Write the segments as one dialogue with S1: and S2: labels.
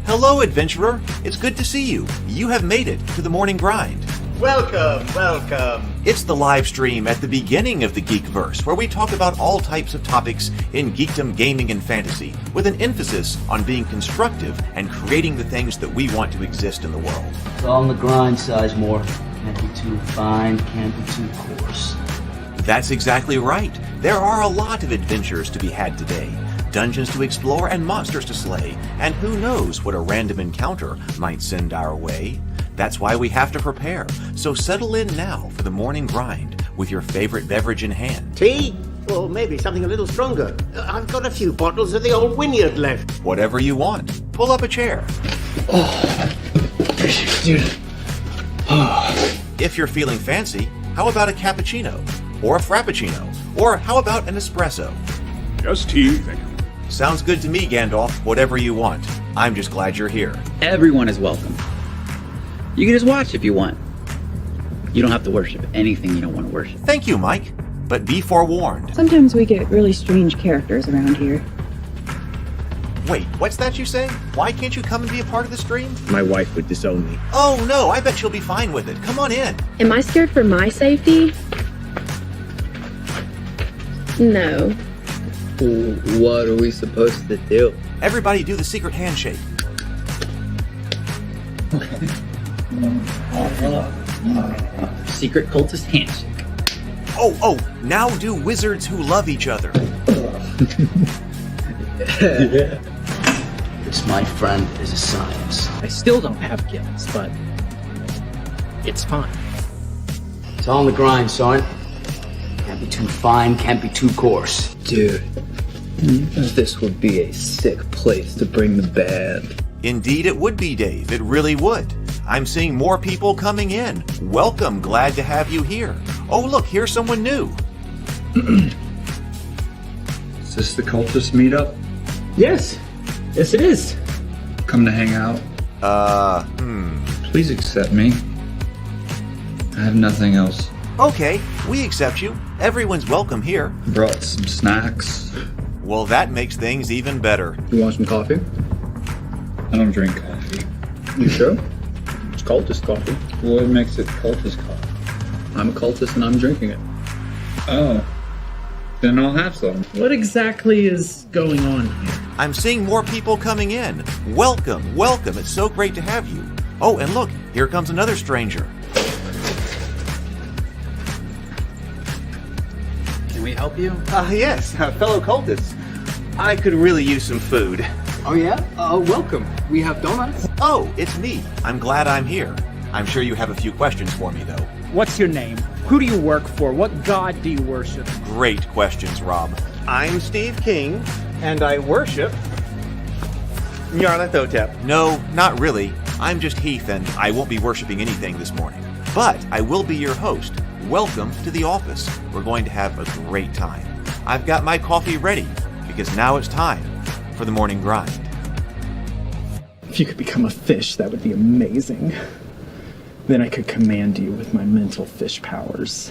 S1: Hello, adventurer. It's good to see you. You have made it to the morning grind.
S2: Welcome, welcome.
S1: It's the live stream at the beginning of the Geekverse, where we talk about all types of topics in geekdom, gaming, and fantasy, with an emphasis on being constructive and creating the things that we want to exist in the world.
S3: It's all on the grind, Sizemore. Can't be too fine, can't be too coarse.
S1: That's exactly right. There are a lot of adventures to be had today. Dungeons to explore and monsters to slay, and who knows what a random encounter might send our way. That's why we have to prepare, so settle in now for the morning grind with your favorite beverage in hand.
S2: Tea? Or maybe something a little stronger. I've got a few bottles of the old Wynyard left.
S1: Whatever you want. Pull up a chair.
S3: Dude.
S1: If you're feeling fancy, how about a cappuccino? Or a frappuccino? Or how about an espresso?
S4: Just tea, thank you.
S1: Sounds good to me, Gandalf. Whatever you want. I'm just glad you're here.
S5: Everyone is welcome. You can just watch if you want. You don't have to worship anything you don't want to worship.
S1: Thank you, Mike. But be forewarned.
S6: Sometimes we get really strange characters around here.
S1: Wait, what's that you say? Why can't you come and be a part of the stream?
S2: My wife would disown me.
S1: Oh no, I bet she'll be fine with it. Come on in.
S6: Am I scared for my safety? No.
S5: What are we supposed to do?
S1: Everybody do the secret handshake.
S5: Secret cultist handshake.
S1: Oh, now do wizards who love each other.
S3: This, my friend, is a science.
S7: I still don't have gills, but it's fine.
S3: It's all on the grind, son. Can't be too fine, can't be too coarse.
S8: Dude, this would be a sick place to bring the band.
S1: Indeed it would be, Dave. It really would. I'm seeing more people coming in. Welcome, glad to have you here. Oh, look, here's someone new.
S8: Is this the cultist meetup?
S7: Yes it is.
S8: Come to hang out? Please accept me. I have nothing else.
S1: Okay, we accept you. Everyone's welcome here.
S8: Brought some snacks.
S1: Well, that makes things even better.
S8: You want some coffee? I don't drink coffee. You sure? It's cultist coffee. What makes it cultist coffee? I'm a cultist and I'm drinking it. Oh. Then I'll have some.
S7: What exactly is going on here?
S1: I'm seeing more people coming in. Welcome. It's so great to have you. Oh, and look, here comes another stranger.
S5: Can we help you?
S9: Yes, fellow cultists. I could really use some food.
S7: Oh yeah? Welcome. We have donuts.
S1: Oh, it's me. I'm glad I'm here. I'm sure you have a few questions for me, though.
S7: What's your name? Who do you work for? What god do you worship?
S1: Great questions, Rob.
S9: I'm Steve King, and I worship Nyarlathotep.
S1: No, not really. I'm just Heath, and I won't be worshiping anything this morning. But I will be your host. Welcome to the office. We're going to have a great time. I've got my coffee ready, because now it's time for the morning grind.
S10: If you could become a fish, that would be amazing. Then I could command you with my mental fish powers.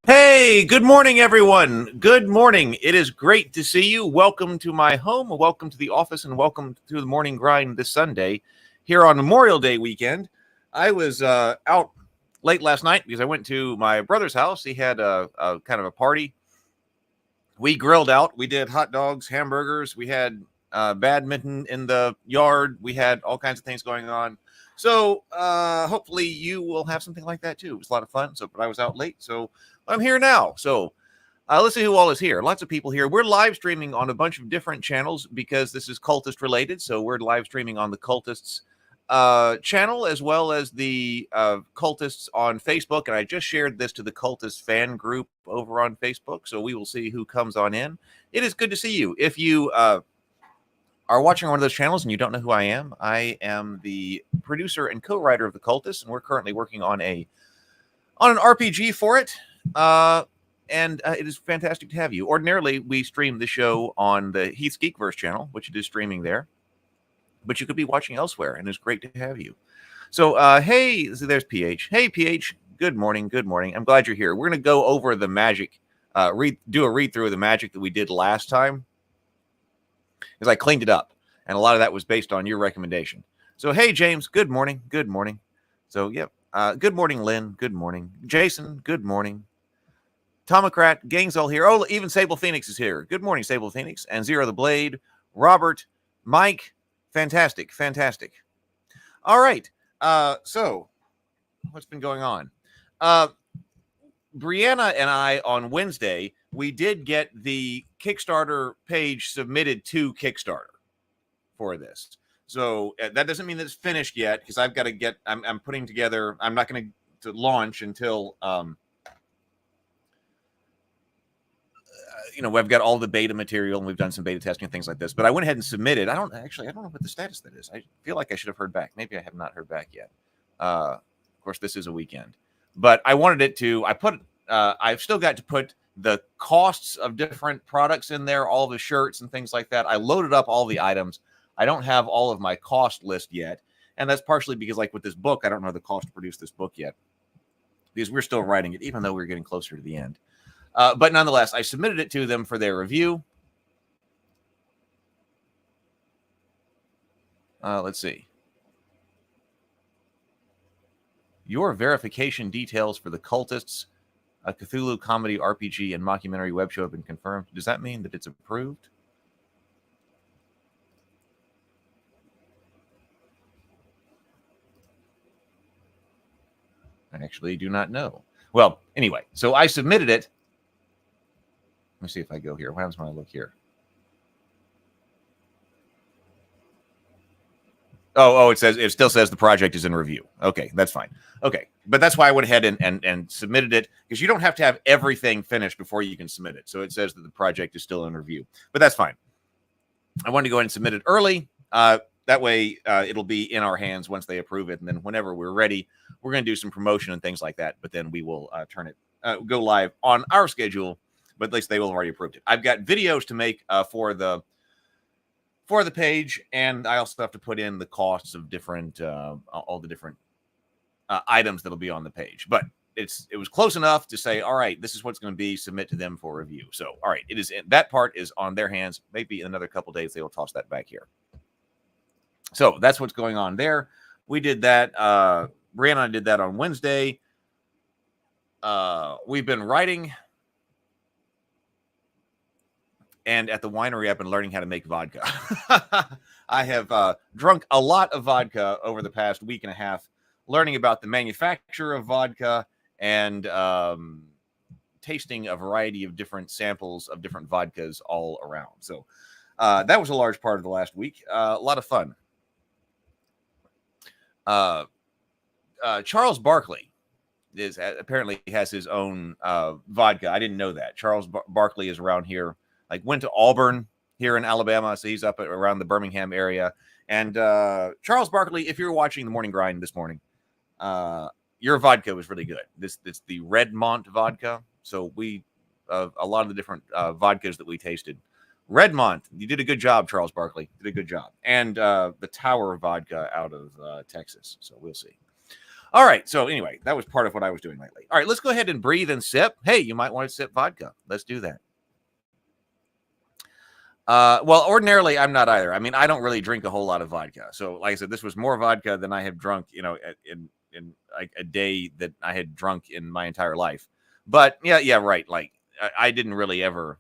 S1: Hey, good morning, everyone. Good morning. It is great to see you. Welcome to my home. Welcome to the office, and welcome to the morning grind this Sunday here on Memorial Day weekend. I was out late last night because I went to my brother's house. He had a kind of a party. We grilled out. We did hot dogs, hamburgers. We had badminton in the yard. We had all kinds of things going on. So hopefully you will have something like that too. It was a lot of fun. But I was out late, so I'm here now. So let's see who all is here. Lots of people here. We're live streaming on a bunch of different channels because this is cultist related. So we're live streaming on the Cultists channel as well as the Cultists on Facebook. And I just shared this to the Cultist fan group over on Facebook. So we will see who comes on in. It is good to see you. If you are watching on one of those channels and you don't know who I am the producer and co-writer of the Cultists, and we're currently working on an RPG for it. And it is fantastic to have you. Ordinarily, we stream the show on the Heath's Geekverse channel, which it is streaming there. But you could be watching elsewhere, and it's great to have you. So, hey, so there's PH. Hey, PH, good morning, good morning. I'm glad you're here. We're going to go over the magic, do a read-through of the magic that we did last time, because I cleaned it up. And a lot of that was based on your recommendation. So, hey, James, good morning. Good morning. So, yep. Good morning, Lynn. Good morning. Jason, good morning. Tomocrat, gang's all here. Oh, even Sable Phoenix is here. Good morning, Sable Phoenix. And Zero the Blade, Robert, Mike. Fantastic. Fantastic. All right. So, what's been going on? Brianna and I, on Wednesday, we did get the Kickstarter page submitted to Kickstarter for this. So that doesn't mean that it's finished yet, because I've got to get, I'm putting together, I'm not going to launch until, we've got all the beta material and we've done some beta testing and things like this, but I went ahead and submitted. I don't know what the status that is. I feel like I should have heard back. Maybe I have not heard back yet. Of course, this is a weekend, but I wanted it to, I've still got to put the costs of different products in there, all the shirts and things like that. I loaded up all the items. I don't have all of my cost list yet. And that's partially because, like with this book, I don't know the cost to produce this book yet, because we're still writing it, even though we're getting closer to the end. But nonetheless, I submitted it to them for their review. Let's see. Your verification details for the Cultists, a Cthulhu comedy RPG and mockumentary web show have been confirmed. Does that mean that it's approved? I actually do not know. Well, anyway, so I submitted it. Let me see if I go here. What happens when I look here? Oh, it still says the project is in review. Okay, that's fine. Okay, but that's why I went ahead and submitted it, because you don't have to have everything finished before you can submit it. So it says that the project is still in review, but that's fine. I wanted to go ahead and submit it early. That way it'll be in our hands once they approve it. And then whenever we're ready, we're going to do some promotion and things like that. But then we will go live on our schedule, but at least they will have already approved it. I've got videos to make for the page, and I also have to put in the costs of different all the different items that'll be on the page. But it was close enough to say, all right, this is what's going to be, submit to them for review. So, all right, that part is on their hands. Maybe in another couple days they will toss that back here. So that's what's going on there. We did that. Brianna and I did that on Wednesday. We've been writing. And at the winery, I've been learning how to make vodka. I have drunk a lot of vodka over the past week and a half, learning about the manufacture of vodka and tasting a variety of different samples of different vodkas all around. So that was a large part of the last week. A lot of fun. Charles Barkley apparently has his own vodka. I didn't know that. Charles Barkley is around here. Like, went to Auburn here in Alabama, so he's up around the Birmingham area. And Charles Barkley, if you're watching the Morning Grind this morning, your vodka was really good. It's the Redmont vodka. So a lot of the different vodkas that we tasted, Redmont, you did a good job, Charles Barkley. Did a good job. And the Tower vodka out of Texas. So we'll see. All right. So anyway, that was part of what I was doing lately. All right, let's go ahead and breathe and sip. Hey, you might want to sip vodka. Let's do that. Well, ordinarily I'm not either. I mean, I don't really drink a whole lot of vodka. So like I said, this was more vodka than I have drunk, in like a day that I had drunk in my entire life. But yeah, right. Like I didn't really ever,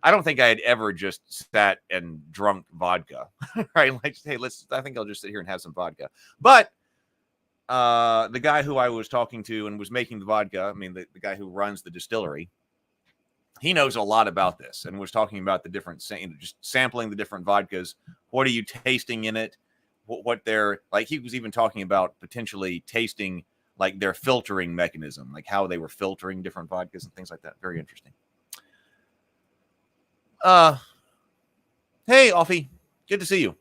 S1: I don't think I had ever just sat and drunk vodka, right? Like, hey, I think I'll just sit here and have some vodka. But the guy who I was talking to and was making the vodka, I mean, the guy who runs the distillery, he knows a lot about this and was talking about the different, just sampling the different vodkas. What are you tasting in it? What they're like. He was even talking about potentially tasting like their filtering mechanism, like how they were filtering different vodkas and things like that. Very interesting. Hey, Offie, good to see you.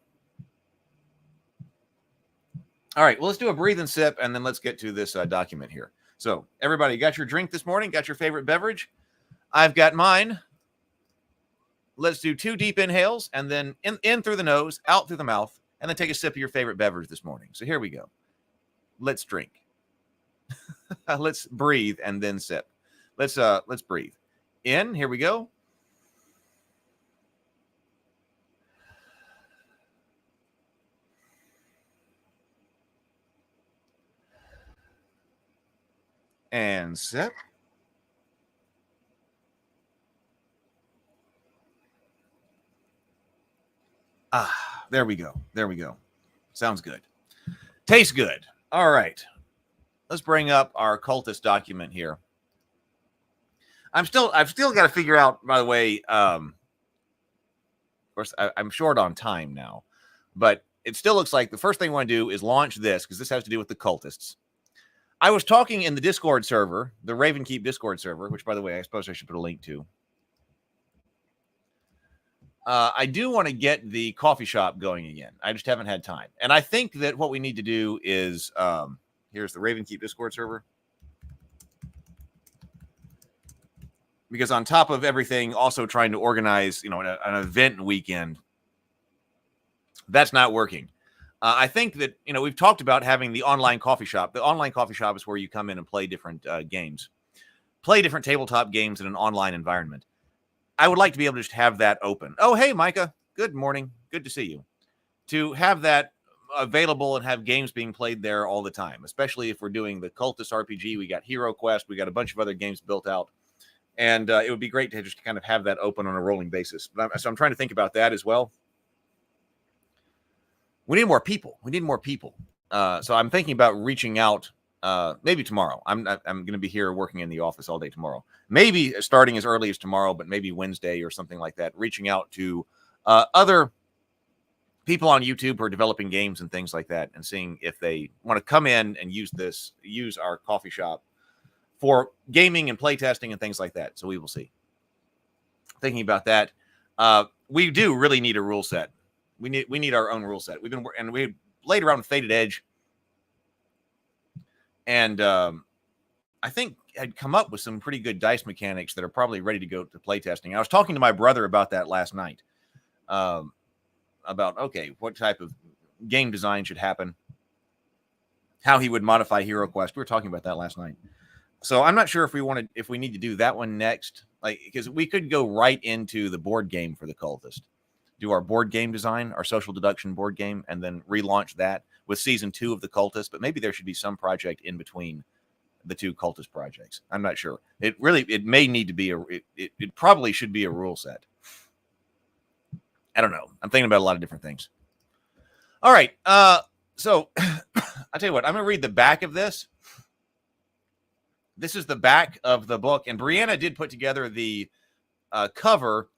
S1: All right, well, let's do a breathe and sip, and then let's get to this document here. So, everybody, got your drink this morning? Got your favorite beverage? I've got mine. Let's do 2 deep inhales, and then in through the nose, out through the mouth, and then take a sip of your favorite beverage this morning. So here we go. Let's drink. Let's breathe and then sip. Let's breathe. In, here we go. And set. There we go. There we go. Sounds good. Tastes good. All right. Let's bring up our cultist document here. I've still got to figure out, by the way, of course, I'm short on time now, but it still looks like the first thing I want to do is launch this, because this has to do with the cultists. I was talking in the Discord server, the Ravenkeep Discord server, which, by the way, I suppose I should put a link to. I do want to get the coffee shop going again. I just haven't had time. And I think that what we need to do is, here's the Ravenkeep Discord server. Because on top of everything, also trying to organize, an event weekend, that's not working. I think that, we've talked about having the online coffee shop. The online coffee shop is where you come in and play different games, play different tabletop games in an online environment. I would like to be able to just have that open. Oh, hey, Micah. Good morning. Good to see you. To have that available and have games being played there all the time, especially if we're doing the Cultist RPG. We got Hero Quest. We got a bunch of other games built out. And it would be great to just kind of have that open on a rolling basis. So I'm trying to think about that as well. We need more people. So I'm thinking about reaching out maybe tomorrow. I'm going to be here working in the office all day tomorrow. Maybe starting as early as tomorrow, but maybe Wednesday or something like that. Reaching out to other people on YouTube who are developing games and things like that, and seeing if they want to come in and use our coffee shop for gaming and playtesting and things like that. So we will see. Thinking about that, we do really need a rule set. We need our own rule set. We played around with Faded Edge, and I think had come up with some pretty good dice mechanics that are probably ready to go to playtesting. I was talking to my brother about that last night. About what type of game design should happen, how he would modify Hero Quest. We were talking about that last night. So I'm not sure if we need to do that one next, because we could go right into the board game for the Cultist, do our board game design, our social deduction board game, and then relaunch that with season 2 of the Cultist. But maybe there should be some project in between the two Cultist projects. I'm not sure. It may need to be it probably should be a rule set. I don't know. I'm thinking about a lot of different things. All right. So I'll tell you what, I'm going to read the back of this. This is the back of the book, and Brianna did put together the cover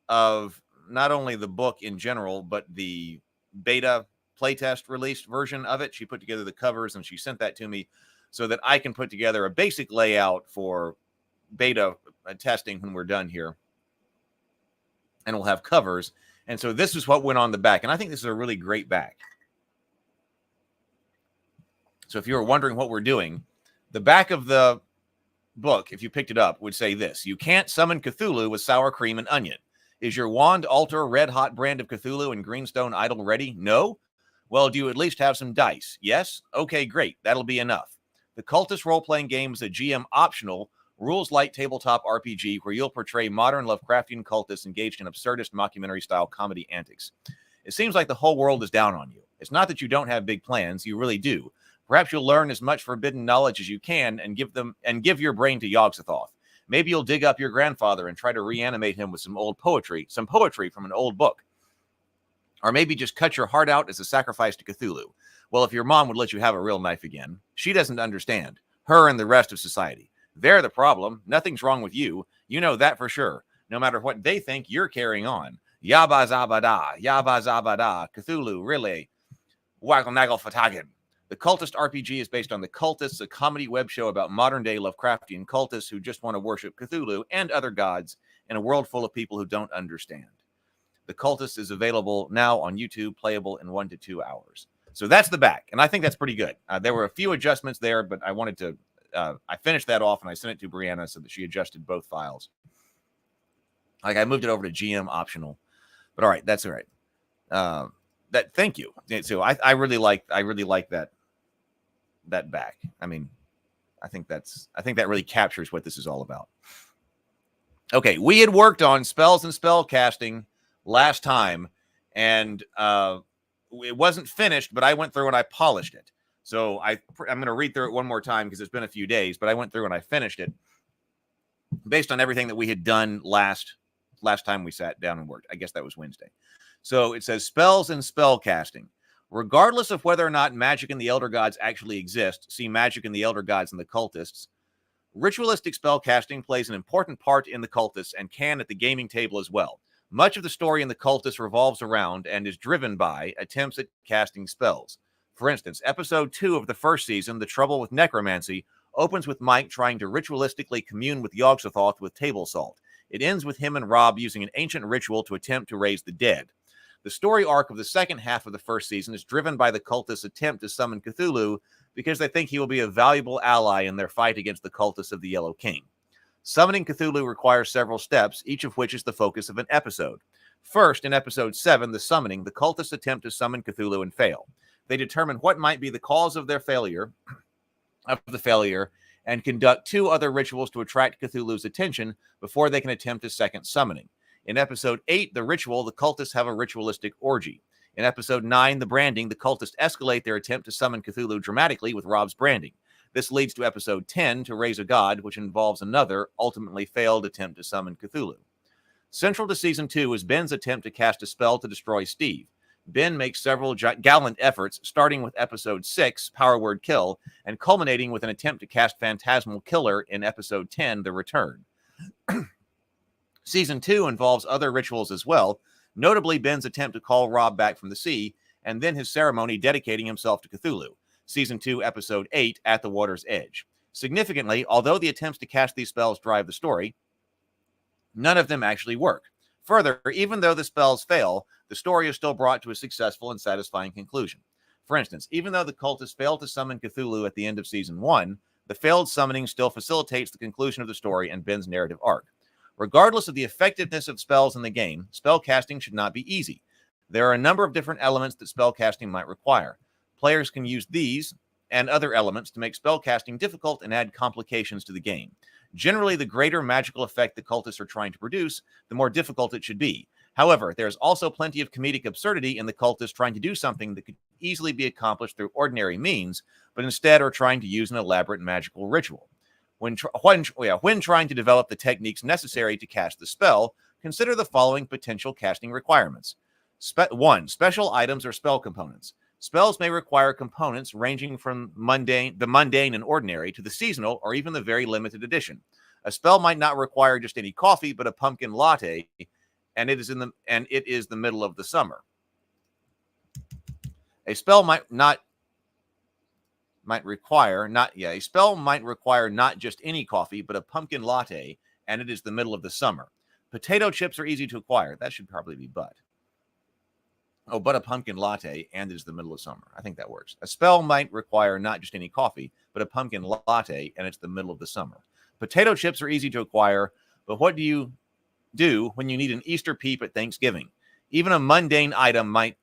S1: of not only the book in general, but the beta playtest released version of it. She put together the covers, and she sent that to me so that I can put together a basic layout for beta testing when we're done here. And we'll have covers. And so this is what went on the back, and I think this is a really great back. So if you were wondering what we're doing, the back of the book, if you picked it up, would say this: you can't summon Cthulhu with sour cream and onion. Is your wand, altar, red hot brand of Cthulhu and greenstone idol ready? No? Well, do you at least have some dice? Yes? Okay, great. That'll be enough. The Cultist role-playing game is a GM optional, rules-light tabletop RPG where you'll portray modern Lovecraftian cultists engaged in absurdist mockumentary-style comedy antics. It seems like the whole world is down on you. It's not that you don't have big plans. You really do. Perhaps you'll learn as much forbidden knowledge as you can and give your brain to Yogg-Sothoth. Maybe you'll dig up your grandfather and try to reanimate him with some poetry from an old book. Or maybe just cut your heart out as a sacrifice to Cthulhu. Well, if your mom would let you have a real knife again, she doesn't understand. Her and the rest of society. They're the problem. Nothing's wrong with you. You know that for sure. No matter what they think, you're carrying on. Yabba zabba da, Cthulhu, really. Waggle naggle fatagan. The Cultist RPG is based on The Cultists, a comedy web show about modern-day Lovecraftian cultists who just want to worship Cthulhu and other gods in a world full of people who don't understand. The Cultist is available now on YouTube, playable in 1 to 2 hours. So that's the back, and I think that's pretty good. There were a few adjustments there, but I wanted to... I finished that off, and I sent it to Brianna so that she adjusted both files. I moved it over to GM optional. But all right, that's all right. Thank you. So I really like that back. I mean, I think that really captures what this is all about. Okay, we had worked on spells and spell casting last time, and it wasn't finished, but I went through and I polished it. So I'm going to read through it one more time because it's been a few days, but I went through and I finished it based on everything that we had done last time we sat down and worked. I guess that was Wednesday. So it says spells and spell casting. Regardless of whether or not magic and the Elder Gods actually exist, see Magic and the Elder Gods and the Cultists, ritualistic spell casting plays an important part in the Cultists and can at the gaming table as well. Much of the story in the Cultists revolves around and is driven by attempts at casting spells. For instance, episode 2 of the first season, The Trouble with Necromancy, opens with Mike trying to ritualistically commune with Yogg-Sothoth with table salt. It ends with him and Rob using an ancient ritual to attempt to raise the dead. The story arc of the second half of the first season is driven by the Cultists' attempt to summon Cthulhu because they think he will be a valuable ally in their fight against the Cultists of the Yellow King. Summoning Cthulhu requires several steps, each of which is the focus of an episode. First, in episode 7, The Summoning, the Cultists attempt to summon Cthulhu and fail. They determine what might be the cause of their failure, and conduct 2 other rituals to attract Cthulhu's attention before they can attempt a second summoning. In episode 8, The Ritual, the Cultists have a ritualistic orgy. In episode 9, The Branding, the Cultists escalate their attempt to summon Cthulhu dramatically with Rob's branding. This leads to episode 10, To Raise a God, which involves another, ultimately failed attempt to summon Cthulhu. Central to season 2 is Ben's attempt to cast a spell to destroy Steve. Ben makes several gallant efforts, starting with episode 6, Power Word Kill, and culminating with an attempt to cast Phantasmal Killer in episode 10, The Return. Season 2 involves other rituals as well, notably Ben's attempt to call Rob back from the sea, and then his ceremony dedicating himself to Cthulhu. Season 2, Episode 8, At the Water's Edge. Significantly, although the attempts to cast these spells drive the story, none of them actually work. Further, even though the spells fail, the story is still brought to a successful and satisfying conclusion. For instance, even though the Cultists failed to summon Cthulhu at the end of Season 1, the failed summoning still facilitates the conclusion of the story and Ben's narrative arc. Regardless of the effectiveness of spells in the game, spell casting should not be easy. There are a number of different elements that spell casting might require. Players can use these and other elements to make spell casting difficult and add complications to the game. Generally, the greater magical effect the Cultists are trying to produce, the more difficult it should be. However, there's also plenty of comedic absurdity in the Cultists trying to do something that could easily be accomplished through ordinary means, but instead are trying to use an elaborate magical ritual. When trying to develop the techniques necessary to cast the spell, consider the following potential casting requirements. 1. Special items or spell components. Spells may require components ranging from the mundane and ordinary to the seasonal or even the very limited edition. A spell might not require just any coffee, but a pumpkin latte, and it is the middle of the summer. A spell might require not just any coffee, but a pumpkin latte, and it is the middle of the summer. Potato chips are easy to acquire. That should probably be but. Oh, but a pumpkin latte, and it is the middle of summer. I think that works. A spell might require not just any coffee, but a pumpkin latte, and it's the middle of the summer. Potato chips are easy to acquire, but what do you do when you need an Easter peep at Thanksgiving? Even a mundane item might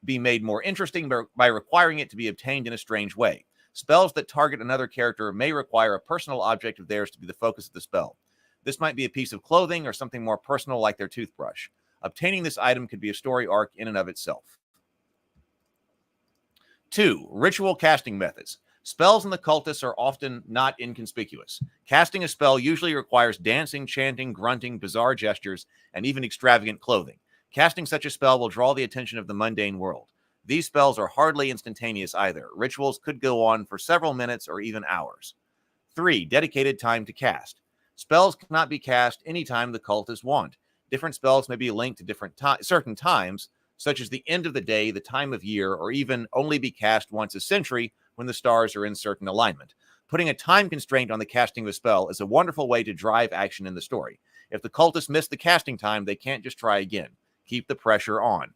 S1: be made more interesting by requiring it to be obtained in a strange way. Spells that target another character may require a personal object of theirs to be the focus of the spell. This might be a piece of clothing or something more personal like their toothbrush. Obtaining this item could be a story arc in and of itself. 2. Ritual casting methods. Spells in the Cultists are often not inconspicuous. Casting a spell usually requires dancing, chanting, grunting, bizarre gestures, and even extravagant clothing. Casting such a spell will draw the attention of the mundane world. These spells are hardly instantaneous either. Rituals could go on for several minutes or even hours. 3. Dedicated time to cast. Spells cannot be cast anytime the Cultists want. Different spells may be linked to certain times, such as the end of the day, the time of year, or even only be cast once a century when the stars are in certain alignment. Putting a time constraint on the casting of a spell is a wonderful way to drive action in the story. If the Cultists miss the casting time, they can't just try again. Keep the pressure on.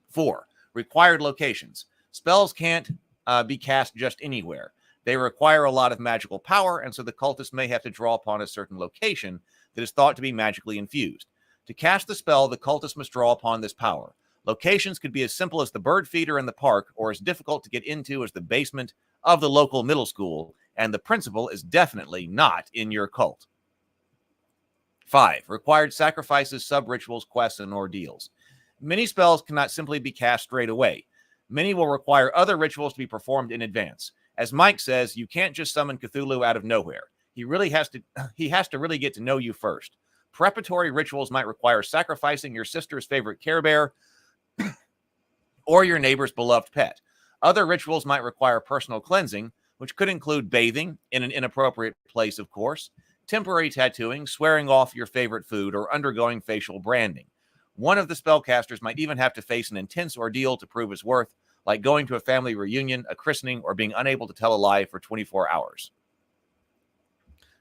S1: 4. Required locations. Spells can't be cast just anywhere. They require a lot of magical power, and so the Cultists may have to draw upon a certain location that is thought to be magically infused. To cast the spell, the Cultists must draw upon this power. Locations could be as simple as the bird feeder in the park, or as difficult to get into as the basement of the local middle school, and the principal is definitely not in your cult. 5. Required sacrifices, sub-rituals, quests, and ordeals. Many spells cannot simply be cast straight away. Many will require other rituals to be performed in advance. As Mike says, you can't just summon Cthulhu out of nowhere. He has to really get to know you first. Preparatory rituals might require sacrificing your sister's favorite Care Bear or your neighbor's beloved pet. Other rituals might require personal cleansing, which could include bathing in an inappropriate place, of course, temporary tattooing, swearing off your favorite food, or undergoing facial branding. One of the spellcasters might even have to face an intense ordeal to prove his worth, like going to a family reunion, a christening, or being unable to tell a lie for 24 hours.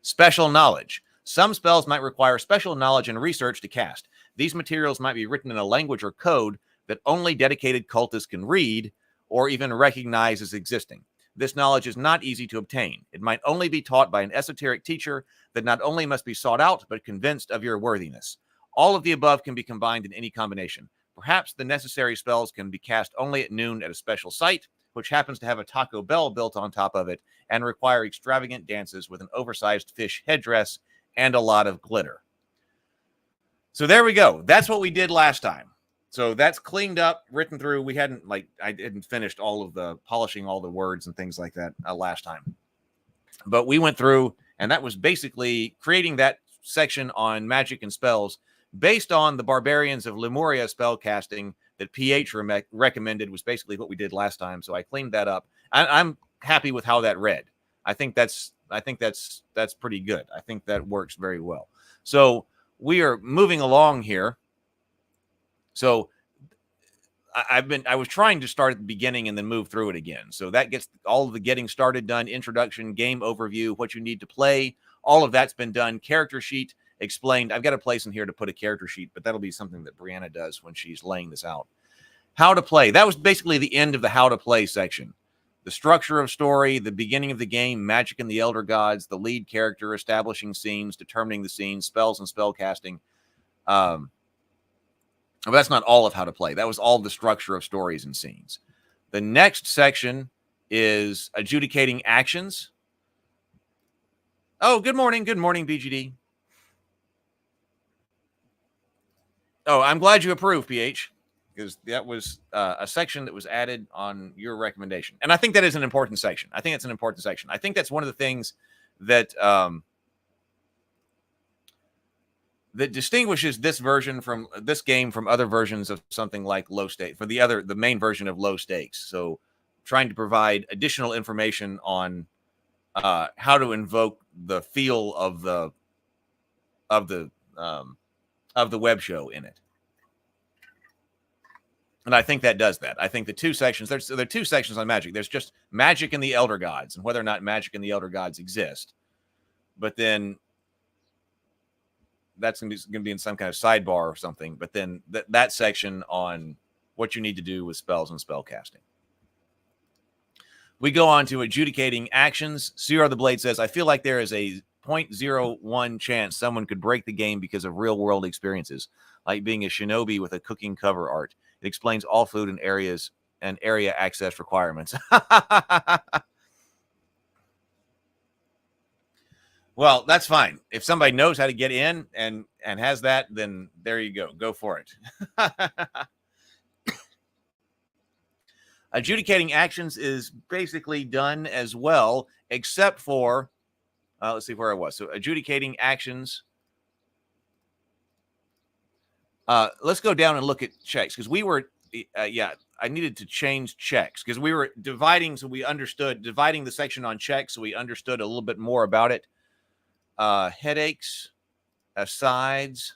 S1: Special knowledge. Some spells might require special knowledge and research to cast. These materials might be written in a language or code that only dedicated cultists can read or even recognize as existing. This knowledge is not easy to obtain. It might only be taught by an esoteric teacher that not only must be sought out, but convinced of your worthiness. All of the above can be combined in any combination. Perhaps the necessary spells can be cast only at noon at a special site, which happens to have a Taco Bell built on top of it, and require extravagant dances with an oversized fish headdress and a lot of glitter. So there we go. That's what we did last time. So that's cleaned up, written through. We hadn't, I didn't finished all of the polishing all the words and things like that last time. But we went through, and that was basically creating that section on magic and spells based on the Barbarians of Lemuria spell casting that PH recommended, was basically what we did last time. So I cleaned that up. I'm happy with how that read. I think that's pretty good. I think that works very well. So we are moving along here. So I was trying to start at the beginning and then move through it again. So that gets all of the getting started done, introduction, game overview, what you need to play. All of that's been done. Character sheet explained. I've got a place in here to put a character sheet, but that'll be something that Brianna does when she's laying this out. How to play. That was basically the end of the how to play section. The structure of story, the beginning of the game, magic and the elder gods, the lead character, establishing scenes, determining the scenes, spells and spell casting. But that's not all of how to play. That was all the structure of stories and scenes. The next section is adjudicating actions. Oh, good morning. Good morning, BGD. Oh, I'm glad you approve, PH, because that was a section that was added on your recommendation. And I think that is an important section. I think it's an important section. I think that's one of the things that that distinguishes this version from this game from other versions of something like low stakes, for the main version of low stakes. So trying to provide additional information on how to invoke the feel of the web show in it. And I think that does that. I think the two sections, there are two sections on magic. There's just magic and the elder gods and whether or not magic and the elder gods exist. But then that's going to be in some kind of sidebar or something. But then that section on what you need to do with spells and spell casting. We go on to adjudicating actions. CR the Blade says, I feel like there is a 0.01 chance someone could break the game because of real world experiences, like being a shinobi with a cooking cover art. It explains all food and area access requirements. Well, that's fine. If somebody knows how to get in and has that, then there you go. Go for it. Adjudicating actions is basically done as well, except for, let's see where I was. So adjudicating actions. Let's go down and look at checks, because we were, I needed to change checks because we were dividing. So we understood dividing the section on checks. So we understood a little bit more about it. Headaches, asides.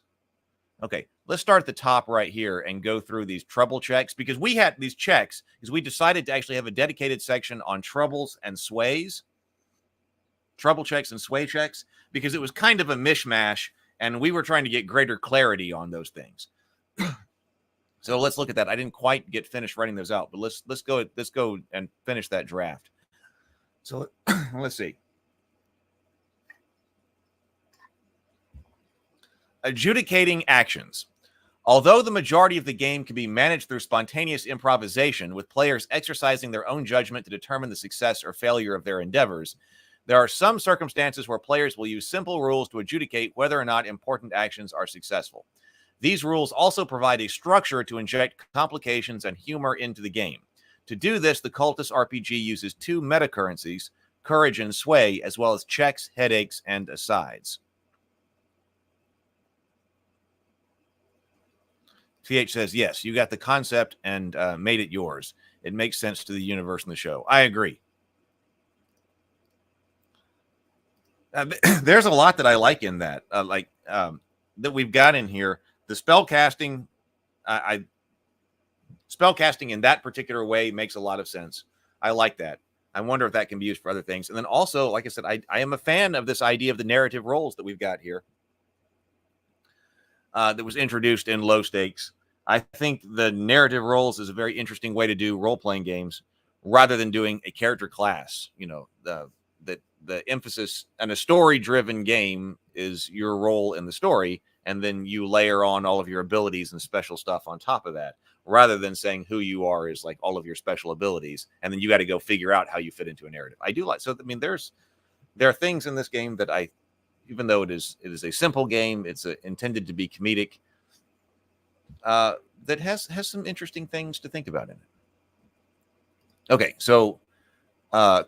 S1: Okay, let's start at the top right here and go through these trouble checks, because we had these checks because we decided to actually have a dedicated section on troubles and sways, trouble checks and sway checks, because it was kind of a mishmash and we were trying to get greater clarity on those things. So let's look at that. I didn't quite get finished writing those out, but let's go and finish that draft. So let's see. Adjudicating actions. Although the majority of the game can be managed through spontaneous improvisation, with players exercising their own judgment to determine the success or failure of their endeavors, there are some circumstances where players will use simple rules to adjudicate whether or not important actions are successful. These rules also provide a structure to inject complications and humor into the game. To do this, the Cultist RPG uses 2 meta currencies, courage and sway, as well as checks, headaches, and asides. TH says, yes, you got the concept and made it yours. It makes sense to the universe and the show. I agree. There's a lot that I like in that, that we've got in here. The spellcasting, spellcasting in that particular way makes a lot of sense. I like that. I wonder if that can be used for other things. And then also, like I said, I am a fan of this idea of the narrative roles that we've got here. That was introduced in Low Stakes. I think the narrative roles is a very interesting way to do role-playing games rather than doing a character class. You know, the emphasis in a story-driven game is your role in the story, and then you layer on all of your abilities and special stuff on top of that, rather than saying who you are is like all of your special abilities, and then you got to go figure out how you fit into a narrative. I do like, so I mean, there are things in this game that even though it is a simple game, it's intended to be comedic, that has some interesting things to think about in it. Okay, so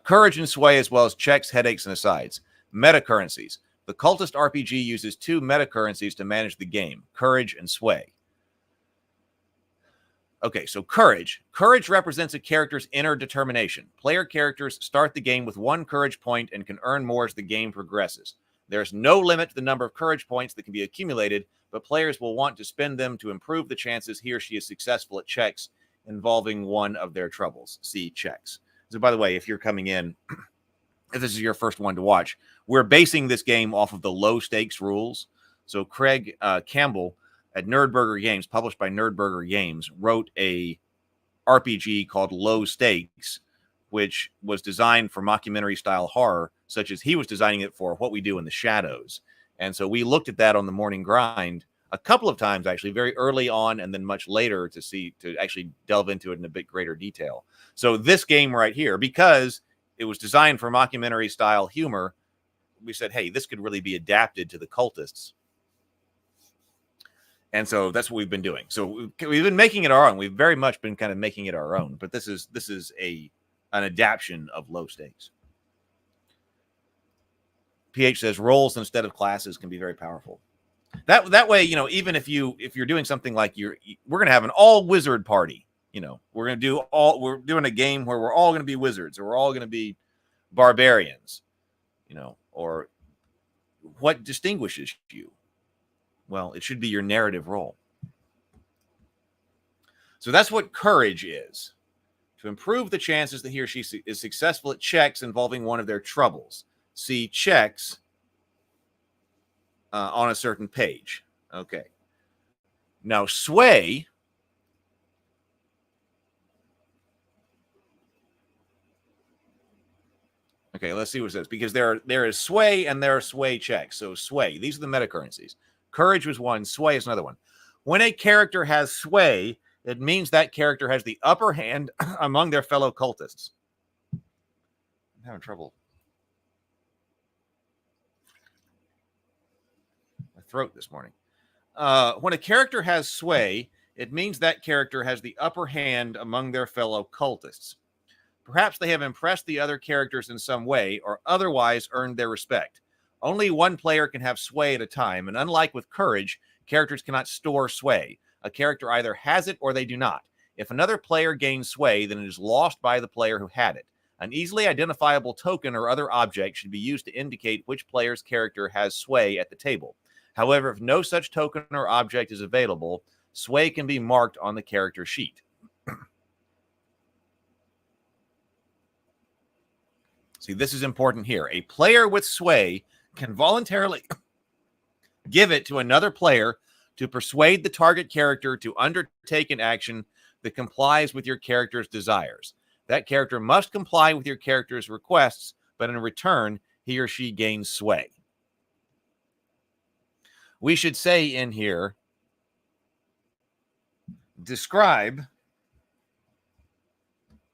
S1: courage and sway, as well as checks, headaches, and asides. Meta currencies. The Cultist RPG uses 2 meta currencies to manage the game, courage and sway. Okay, so courage. Courage represents a character's inner determination. Player characters start the game with 1 courage point and can earn more as the game progresses. There's no limit to the number of courage points that can be accumulated, but players will want to spend them to improve the chances he or she is successful at checks involving one of their troubles. See checks. So, by the way, if you're coming in, if this is your first one to watch, we're basing this game off of the low stakes rules. So Craig Campbell at Nerdburger Games, published by Nerdburger Games, wrote a RPG called Low Stakes, which was designed for mockumentary style horror, such as he was designing it for What We Do in the Shadows. And so we looked at that on the morning grind a couple of times, actually, very early on and then much later to actually delve into it in a bit greater detail. So this game right here, because it was designed for mockumentary style humor, we said, hey, this could really be adapted to the Cultists. And so that's what we've been doing. So we've been making it our own. We've very much been kind of making it our own, but this is an adaptation of Low Stakes. PH says roles instead of classes can be very powerful. That way, you know, even if you're doing something like we're going to have an all wizard party, you know, we're doing a game where we're all going to be wizards or we're all going to be barbarians, you know, or what distinguishes you? Well, it should be your narrative role. So that's what courage is. To improve the chances that he or she is successful at checks involving one of their troubles. See checks on a certain page. Okay. Now, sway. Okay, let's see what it says. Because there is sway and there are sway checks. So sway, these are the meta currencies. Courage was one, sway is another one. When a character has sway, it means that character has the upper hand among their fellow cultists. I'm having trouble. My throat this morning. When a character has sway, it means that character has the upper hand among their fellow cultists. Perhaps they have impressed the other characters in some way or otherwise earned their respect. Only one player can have sway at a time, and unlike with courage, characters cannot store sway. A character either has it or they do not. If another player gains sway, then it is lost by the player who had it. An easily identifiable token or other object should be used to indicate which player's character has sway at the table. However, if no such token or object is available, sway can be marked on the character sheet. See, this is important here. A player with sway can voluntarily give it to another player to persuade the target character to undertake an action that complies with your character's desires. That character must comply with your character's requests, but in return, he or she gains sway. We should say in here, describe.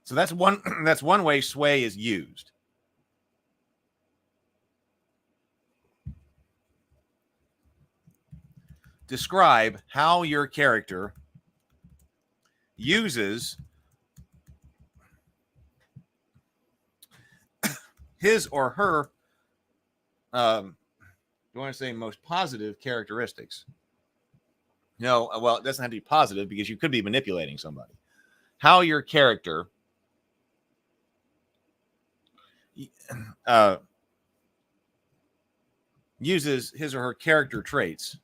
S1: So that's one way sway is used. Describe how your character uses his or her, you want to say most positive characteristics. No, well, it doesn't have to be positive because you could be manipulating somebody. How your character uses his or her character traits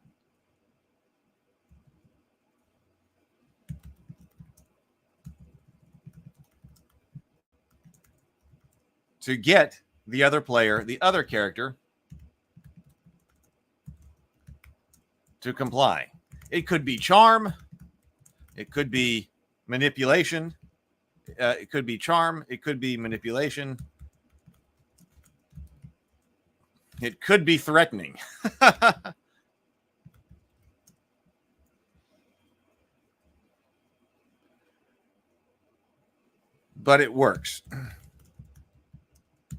S1: to get the other player, the other character, to comply. It could be charm. It could be manipulation. It could be charm. It could be manipulation. It could be threatening. But it works.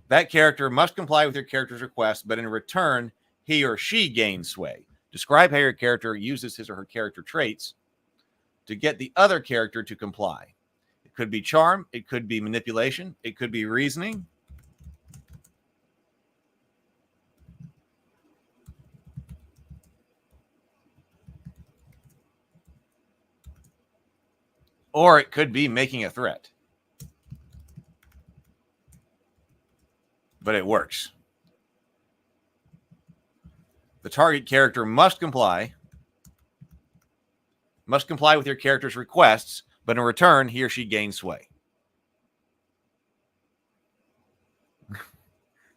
S1: That character must comply with your character's request, but in return, he or she gains sway. Describe how your character uses his or her character traits to get the other character to comply. It could be charm. It could be manipulation. It could be reasoning. Or it could be making a threat. But it works. The target character must comply with your character's requests, but in return, he or she gains sway.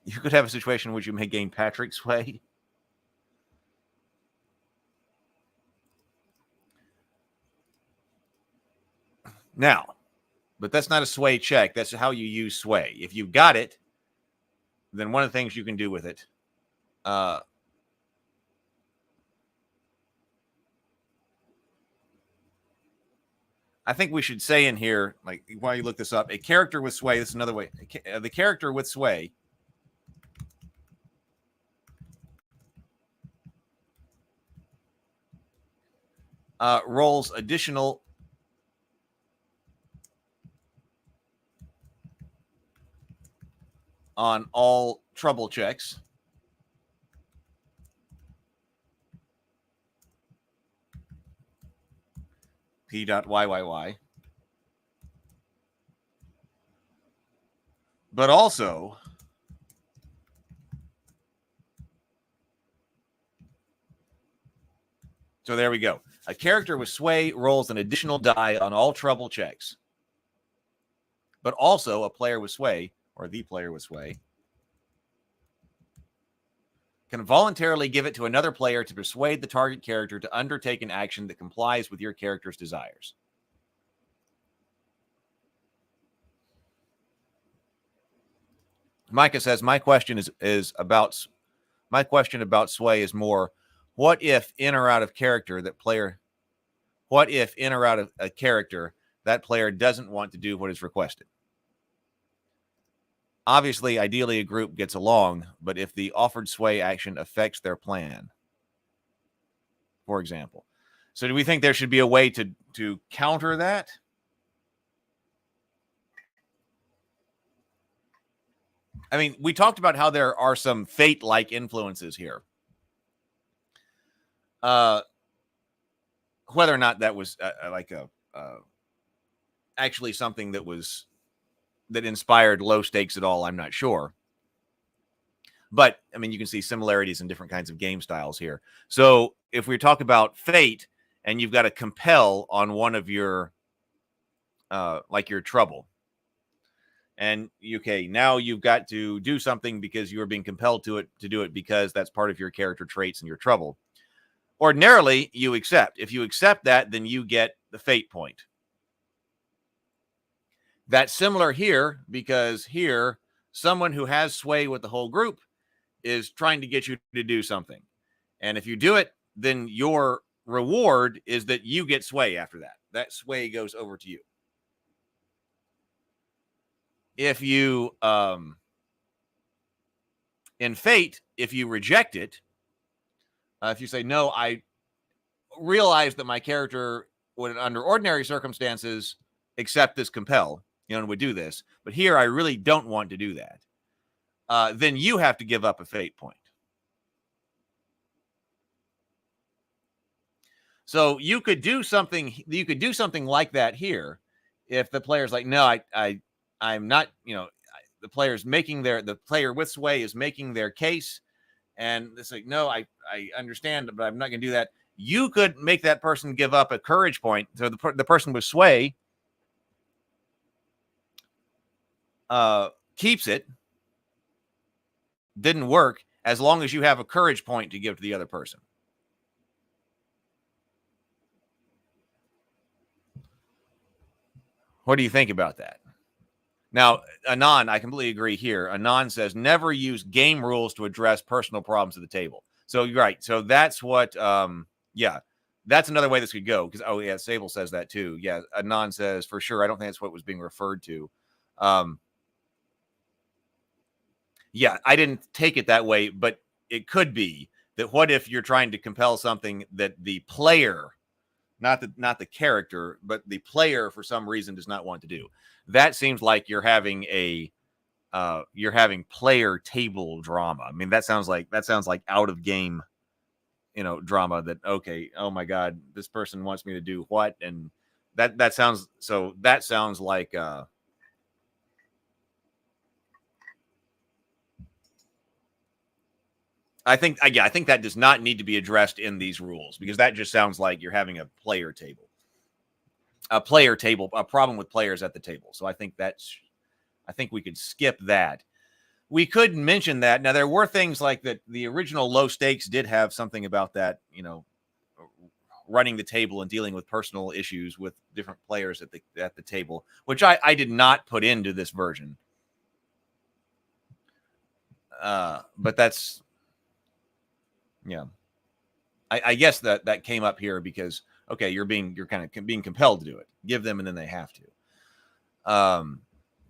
S1: You could have a situation in which you may gain Patrick's sway. Now, but that's not a sway check. That's how you use sway. If you got it, then one of the things you can do with it, I think we should say in here, like while you look this up, a character with sway, this is another way, the character with sway rolls additional on all trouble checks. P.YYY. But also, so there we go. A character with sway rolls an additional die on all trouble checks. But also a player with sway, or the player with sway, can voluntarily give it to another player to persuade the target character to undertake an action that complies with your character's desires. Micah says, my question about sway is more, what if in or out of character that player doesn't want to do what is requested? Obviously, ideally, a group gets along, but if the offered sway action affects their plan, for example. So do we think there should be a way to counter that? I mean, we talked about how there are some fate-like influences here. Whether or not that was actually something that inspired low stakes at all, I'm not sure. But, I mean, you can see similarities in different kinds of game styles here. So if we talk about fate and you've got to compel on one of your, like your trouble, and okay, now you've got to do something because you are being compelled to do it because that's part of your character traits and your trouble. Ordinarily, you accept. If you accept that, then you get the fate point. That's similar here because here, someone who has sway with the whole group is trying to get you to do something. And if you do it, then your reward is that you get sway after that. That sway goes over to you. If you, in fate, if you reject it, if you say, no, I realize that my character would, under ordinary circumstances, accept this compel, and would do this. But here, I really don't want to do that. then you have to give up a fate point. So you could do something. You could do something like that here, if the player's like, no, I'm not. The player with sway is making their case, and it's like, no, I understand, but I'm not going to do that. You could make that person give up a courage point. So the person with sway keeps it. Didn't work, as long as you have a courage point to give to the other person. What do you think about that? Now, Anon, I completely agree here. Anon says, never use game rules to address personal problems at the table. So you're right. So that's what, that's another way this could go. Because, Sable says that too. Yeah, Anon says, for sure, I don't think that's what was being referred to. Yeah, I didn't take it that way, but it could be that what if you're trying to compel something that the player, not the character, but the player for some reason does not want to do. That seems like you're having player table drama. I mean, that sounds like out of game, drama that, okay, oh my God, this person wants me to do what? And that sounds like, I think that does not need to be addressed in these rules, because that just sounds like you're having a problem with players at the table. So I think we could skip that. We could mention that. Now, there were things like that. The original low stakes did have something about that, running the table and dealing with personal issues with different players at the table, which I did not put into this version. But that's, yeah, I guess that came up here because, okay, you're kind of being compelled to do it. Give them, and then they have to.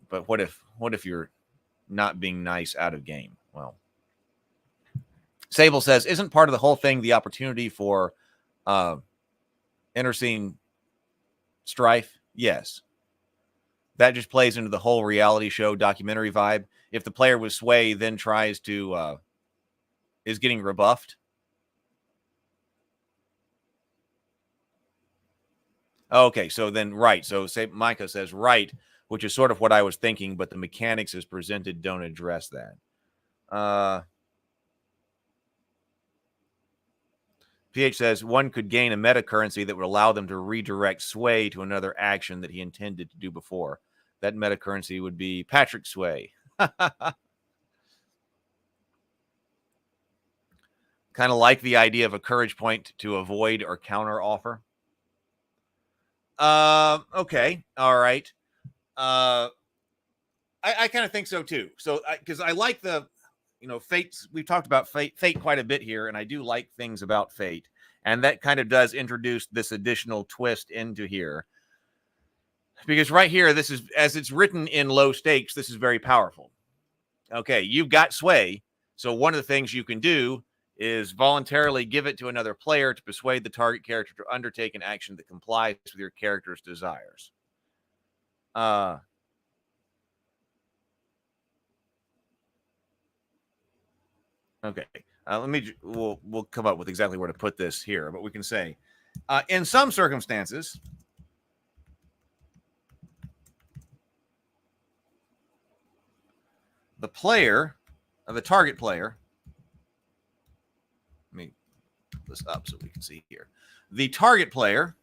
S1: But what if you're not being nice out of game? Well, Sable says, isn't part of the whole thing the opportunity for interscene strife? Yes. That just plays into the whole reality show documentary vibe. If the player with sway then tries to is getting rebuffed. Okay, so then, right. So say Micah says, right, which is sort of what I was thinking, but the mechanics as presented don't address that. PH says, one could gain a meta currency that would allow them to redirect sway to another action that he intended to do before. That meta currency would be Patrick Sway. Kind of like the idea of a courage point to avoid or counter offer. Okay. All right. I kind of think so too. So, because I like the, fate. We've talked about fate quite a bit here, and I do like things about fate, and that kind of does introduce this additional twist into here. Because right here, this is, as it's written in low stakes, this is very powerful. Okay, you've got sway, so one of the things you can do is voluntarily give it to another player to persuade the target character to undertake an action that complies with your character's desires. Okay. We'll come up with exactly where to put this here, but we can say, in some circumstances, the target player, let me put this up so we can see here. The target player,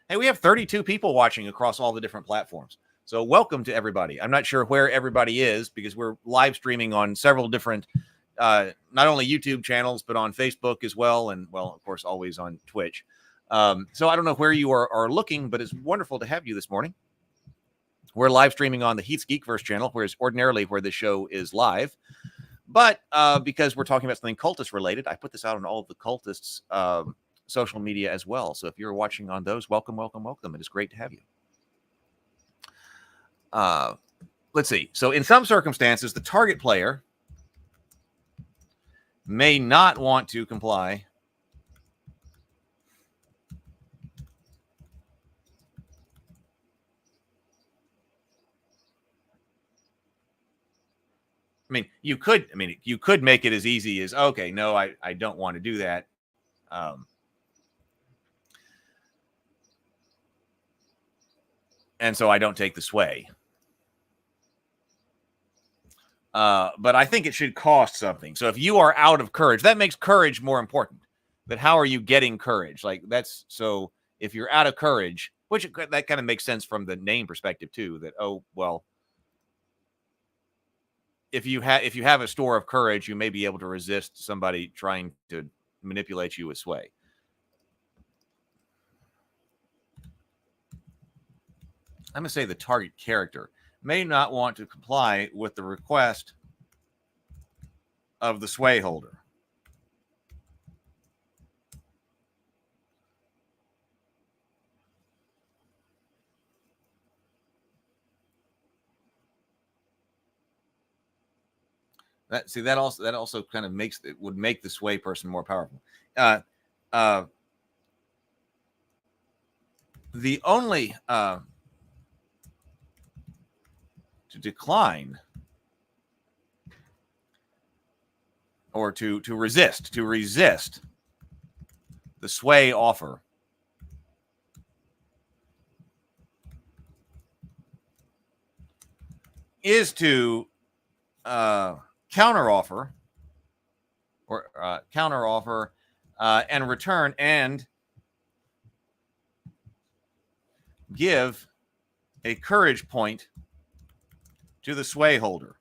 S1: hey, we have 32 people watching across all the different platforms. So welcome to everybody. I'm not sure where everybody is because we're live streaming on several different, not only YouTube channels, but on Facebook as well. And, well, of course, always on Twitch. So I don't know where you are looking, but it's wonderful to have you this morning. We're live streaming on the Heath's Geekverse channel, whereas ordinarily where the show is live. But because we're talking about something cultist related, I put this out on all of the cultists' social media as well. So if you're watching on those, welcome, welcome, welcome. It is great to have you. Let's see. So in some circumstances, the target player may not want to comply you could make it as easy as, okay, no, I don't want to do that. And so I don't take the sway. But I think it should cost something. So if you are out of courage, that makes courage more important. That how are you getting courage? Like that's so if you're out of courage, which that kind of makes sense from the name perspective too, that, oh, well, if you have a store of courage, you may be able to resist somebody trying to manipulate you with sway. I'm going to say the target character may not want to comply with the request of the sway holder. That also kind of would make the sway person more powerful. The only to decline or to resist the sway offer is to counteroffer and return and give a courage point to the sway holder.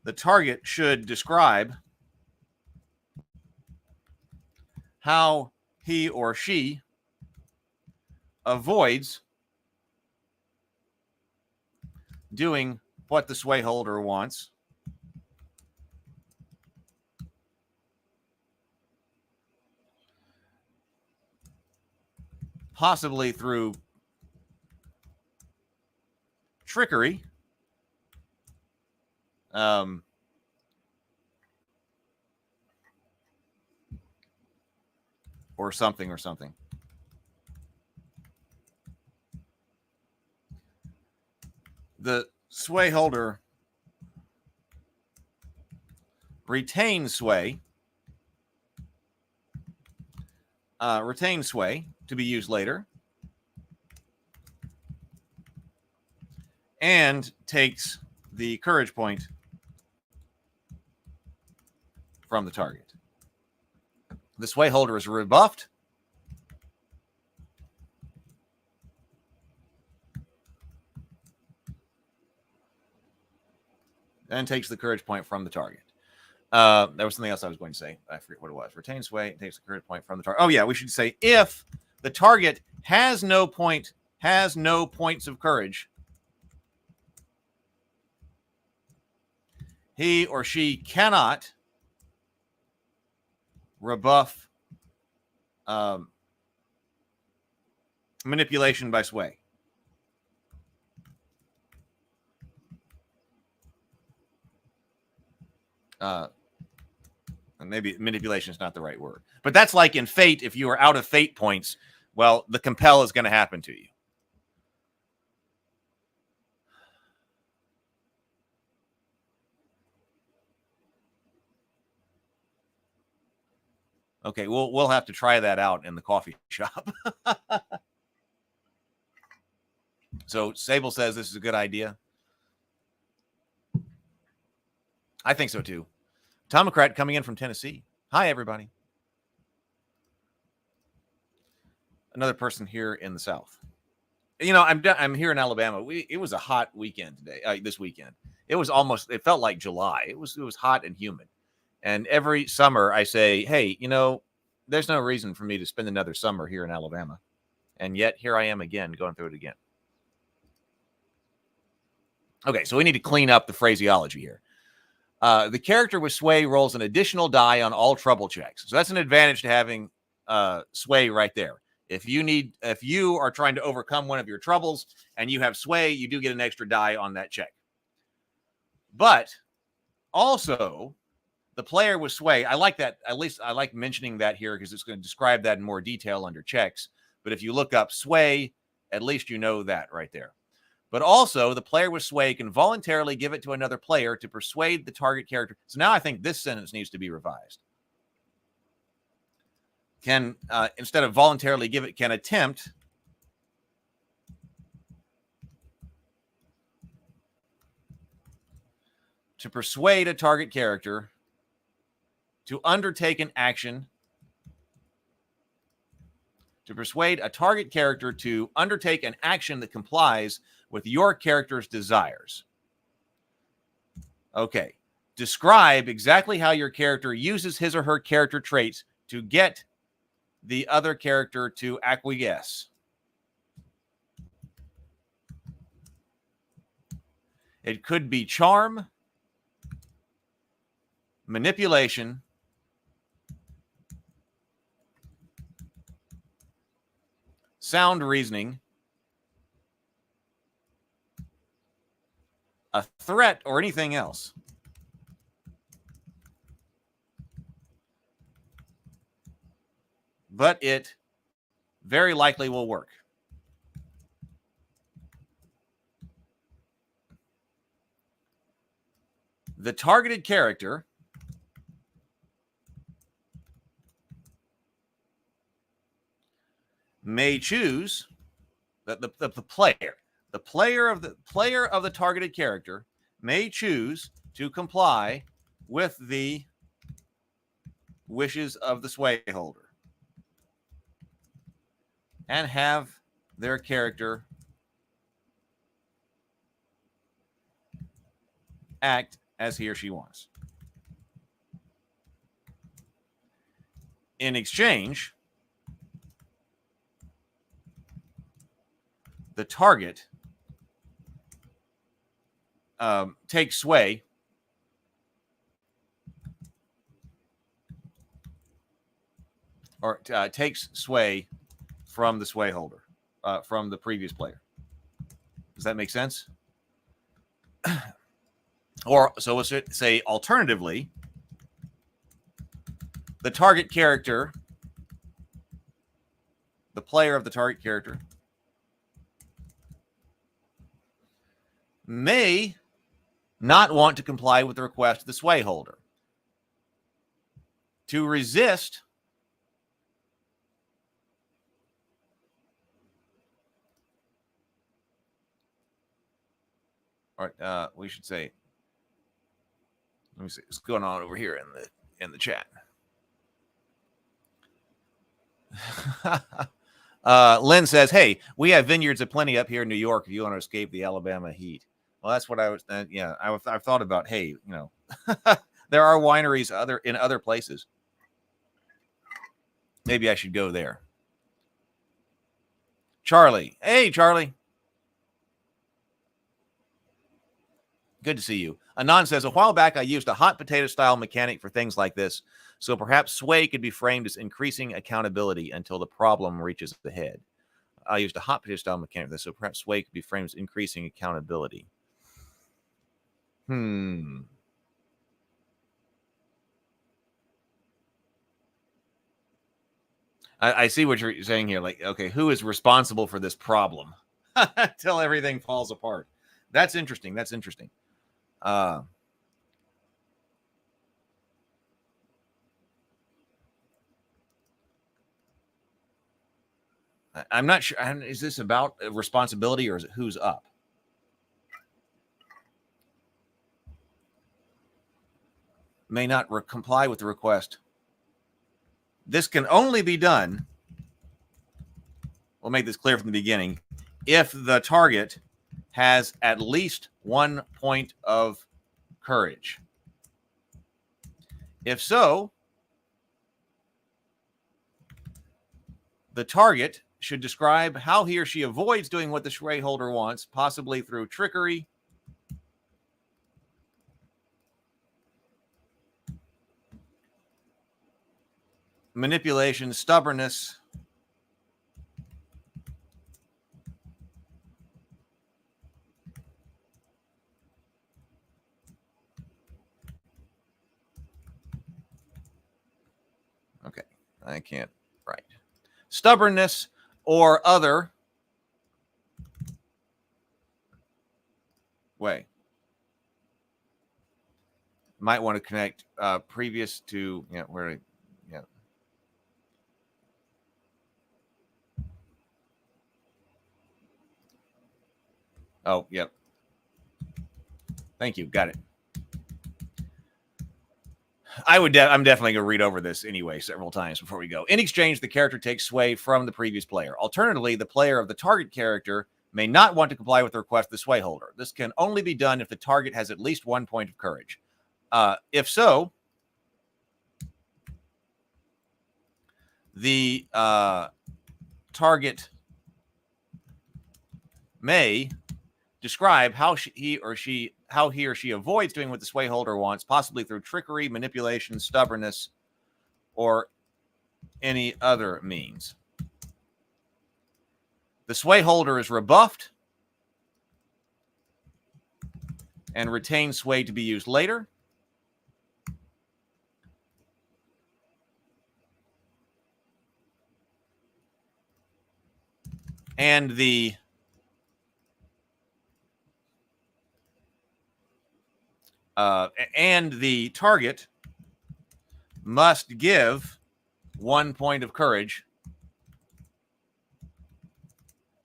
S1: The target should describe how he or she avoids doing what the sway holder wants, possibly through trickery, or something. The sway holder retains sway to be used later, and takes the courage point from the target. The sway holder is rebuffed. And takes the courage point from the target. There was something else I was going to say. I forget what it was. Retain sway, takes the courage point from the target. Oh, yeah, we should say if the target has no points of courage, he or she cannot rebuff manipulation by sway. Maybe manipulation is not the right word, but that's like in Fate. If you are out of Fate points, well, the compel is going to happen to you. Okay, we'll have to try that out in the coffee shop. So Sable says this is a good idea. I think so too. Tomocrat coming in from Tennessee. Hi, everybody. Another person here in the South. You know, I'm here in Alabama. It was a hot weekend today. This weekend, it felt like July. It was hot and humid. And every summer I say, hey, you know, there's no reason for me to spend another summer here in Alabama. And yet here I am again, going through it again. Okay, so we need to clean up the phraseology here. The character with sway rolls an additional die on all trouble checks. So that's an advantage to having sway right there. If you are trying to overcome one of your troubles and you have sway, you do get an extra die on that check. But also, the player with sway, I like that. At least I like mentioning that here because it's going to describe that in more detail under checks. But if you look up sway, at least you know that right there. But also, the player with sway can voluntarily give it to another player to persuade the target character. So now I think this sentence needs to be revised. Can, instead of voluntarily give it, can attempt to persuade a target character to undertake an action. To persuade a target character to undertake an action that complies with your character's desires. Okay. Describe exactly how your character uses his or her character traits to get the other character to acquiesce. It could be charm, manipulation, sound reasoning, a threat, or anything else. But it very likely will work. The targeted character may choose that the player of the targeted character may choose to comply with the wishes of the sway holder and have their character act as he or she wants. In exchange, the target takes sway or takes sway from the sway holder, from the previous player. Does that make sense? Or so let's say alternatively, the target character, the player of the target character, may not want to comply with the request of the sway holder. To resist or we should say, let me see what's going on over here in the chat. Lynn says, "Hey, we have vineyards aplenty up here in New York if you want to escape the Alabama heat." Well, that's what I was. I've thought about. Hey, you know, there are wineries in other places. Maybe I should go there. Charlie, hey Charlie, good to see you. Anand says, "A while back I used a hot potato style mechanic for things like this, so perhaps sway could be framed as increasing accountability until the problem reaches the head." I used a hot potato style mechanic for this, so perhaps sway could be framed as increasing accountability. I see what you're saying here. Like, okay, who is responsible for this problem until everything falls apart? That's interesting. That's interesting. I'm not sure. Is this about responsibility or is it who's up? May not comply with the request. This can only be done. We'll make this clear from the beginning. If the target has at least 1 point of courage. If so, the target should describe how he or she avoids doing what the sway holder wants, possibly through trickery, manipulation, stubbornness, okay, I can't write, stubbornness or other way. Might want to connect previous to where. Yeah. Oh, yep. Thank you. Got it. I'm definitely going to read over this anyway several times before we go. In exchange, the character takes sway from the previous player. Alternatively, the player of the target character may not want to comply with the request of the sway holder. This can only be done if the target has at least 1 point of courage. If so, the target may describe how he or she avoids doing what the sway holder wants, possibly through trickery, manipulation, stubbornness, or any other means. The sway holder is rebuffed and retains sway to be used later. And the target must give 1 point of courage.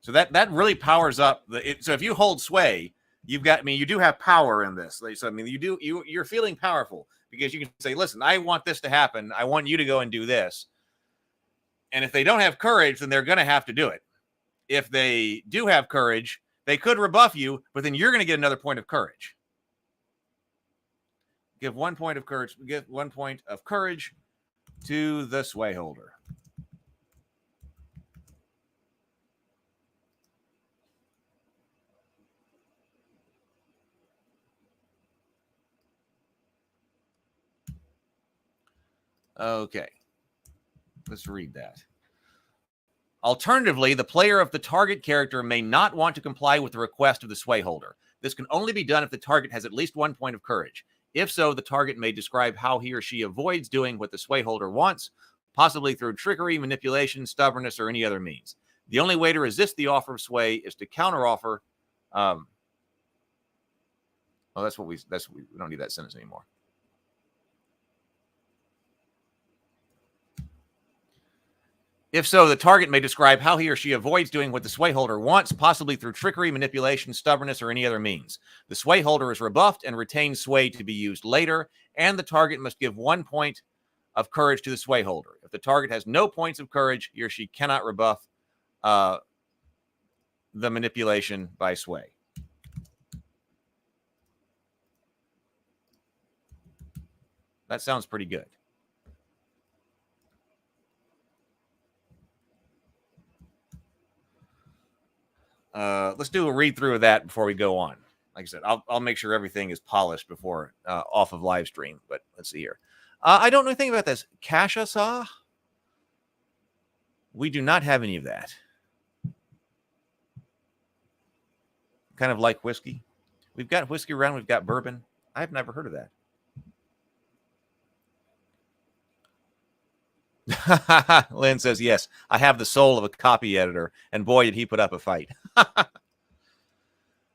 S1: So that really powers up so if you hold sway, you do have power in this. So you're feeling powerful because you can say, listen, I want this to happen. I want you to go and do this. And if they don't have courage, then they're going to have to do it. If they do have courage, they could rebuff you, but then you're going to get another point of courage. Give 1 point of courage. Give 1 point of courage to the sway holder. Okay. Let's read that. Alternatively, the player of the target character may not want to comply with the request of the sway holder. This can only be done if the target has at least 1 point of courage. If so, the target may describe how he or she avoids doing what the sway holder wants, possibly through trickery, manipulation, stubbornness, or any other means. The only way to resist the offer of sway is to counteroffer. We don't need that sentence anymore. If so, the target may describe how he or she avoids doing what the sway holder wants, possibly through trickery, manipulation, stubbornness, or any other means. The sway holder is rebuffed and retains sway to be used later, and the target must give 1 point of courage to the sway holder. If the target has no points of courage, he or she cannot rebuff the manipulation by sway. That sounds pretty good. Let's do a read through of that before we go on. Like I said, I'll make sure everything is polished before off of live stream. But let's see here. I don't know anything about this. Kasha saw? We do not have any of that. Kind of like whiskey. We've got whiskey around. We've got bourbon. I've never heard of that. Lynn says, yes, I have the soul of a copy editor, and boy, did he put up a fight.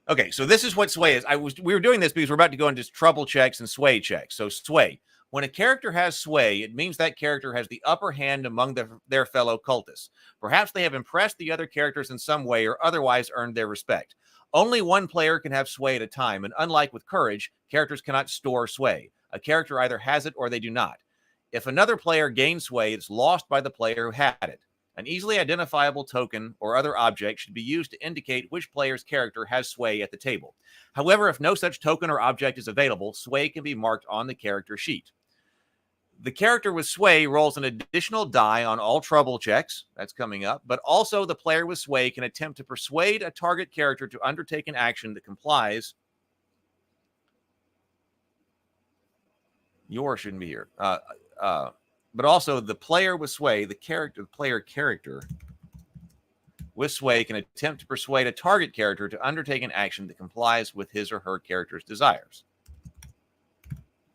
S1: Okay, so this is what sway is. We were doing this because we're about to go into trouble checks and sway checks. So sway. When a character has sway, it means that character has the upper hand among their fellow cultists. Perhaps they have impressed the other characters in some way or otherwise earned their respect. Only one player can have sway at a time, and unlike with courage, characters cannot store sway. A character either has it or they do not. If another player gains sway, it's lost by the player who had it. An easily identifiable token or other object should be used to indicate which player's character has sway at the table. However, if no such token or object is available, sway can be marked on the character sheet. The character with sway rolls an additional die on all trouble checks. That's coming up. But also the player with sway can attempt to persuade a target character to undertake an action that complies. Yours shouldn't be here. But also the player with sway, the player character with sway can attempt to persuade a target character to undertake an action that complies with his or her character's desires.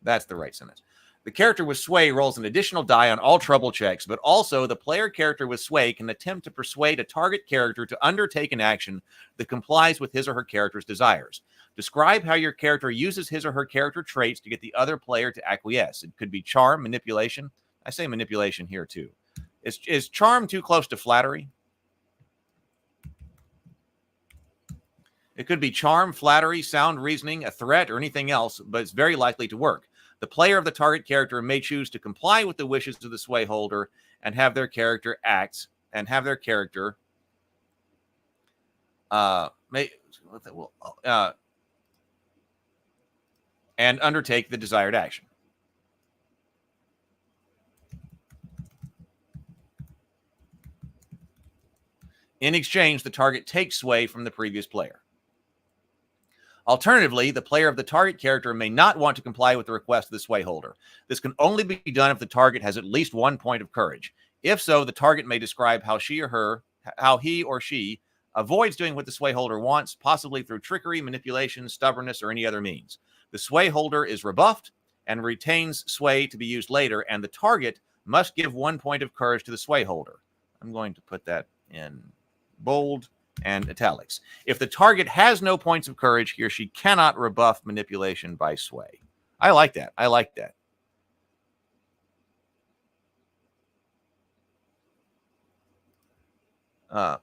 S1: That's the right sentence. The character with sway rolls an additional die on all trouble checks, but also the player character with sway can attempt to persuade a target character to undertake an action that complies with his or her character's desires. Describe how your character uses his or her character traits to get the other player to acquiesce. It could be charm, manipulation. I say manipulation here too. Is charm too close to flattery? It could be charm, flattery, sound reasoning, a threat, or anything else, but it's very likely to work. The player of the target character may choose to comply with the wishes of the sway holder and have their character act and have their character and undertake the desired action. In exchange, the target takes sway from the previous player. Alternatively, the player of the target character may not want to comply with the request of the sway holder. This can only be done if the target has at least 1 point of courage. If so, the target may describe how he or she avoids doing what the sway holder wants, possibly through trickery, manipulation, stubbornness, or any other means. The sway holder is rebuffed and retains sway to be used later, and the target must give 1 point of courage to the sway holder. I'm going to put that in bold and italics. If the target has no points of courage, he or she cannot rebuff manipulation by sway. I like that. I like that.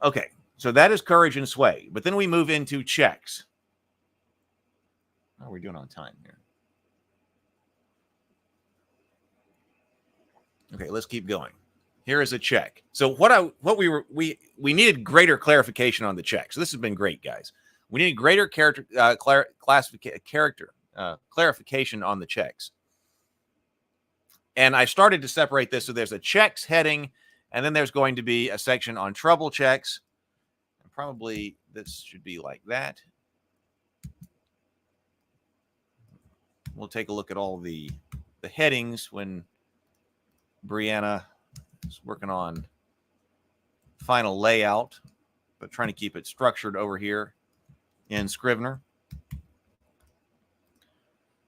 S1: Okay, so that is courage and sway. But then we move into checks. How are we doing on time here? Okay, let's keep going. Here is a check. So we needed greater clarification on the check. So this has been great, guys. We need greater clarification on the checks. And I started to separate this. So there's a checks heading, and then there's going to be a section on trouble checks. And probably this should be like that. We'll take a look at all the headings when Brianna is working on final layout, but trying to keep it structured over here in Scrivener.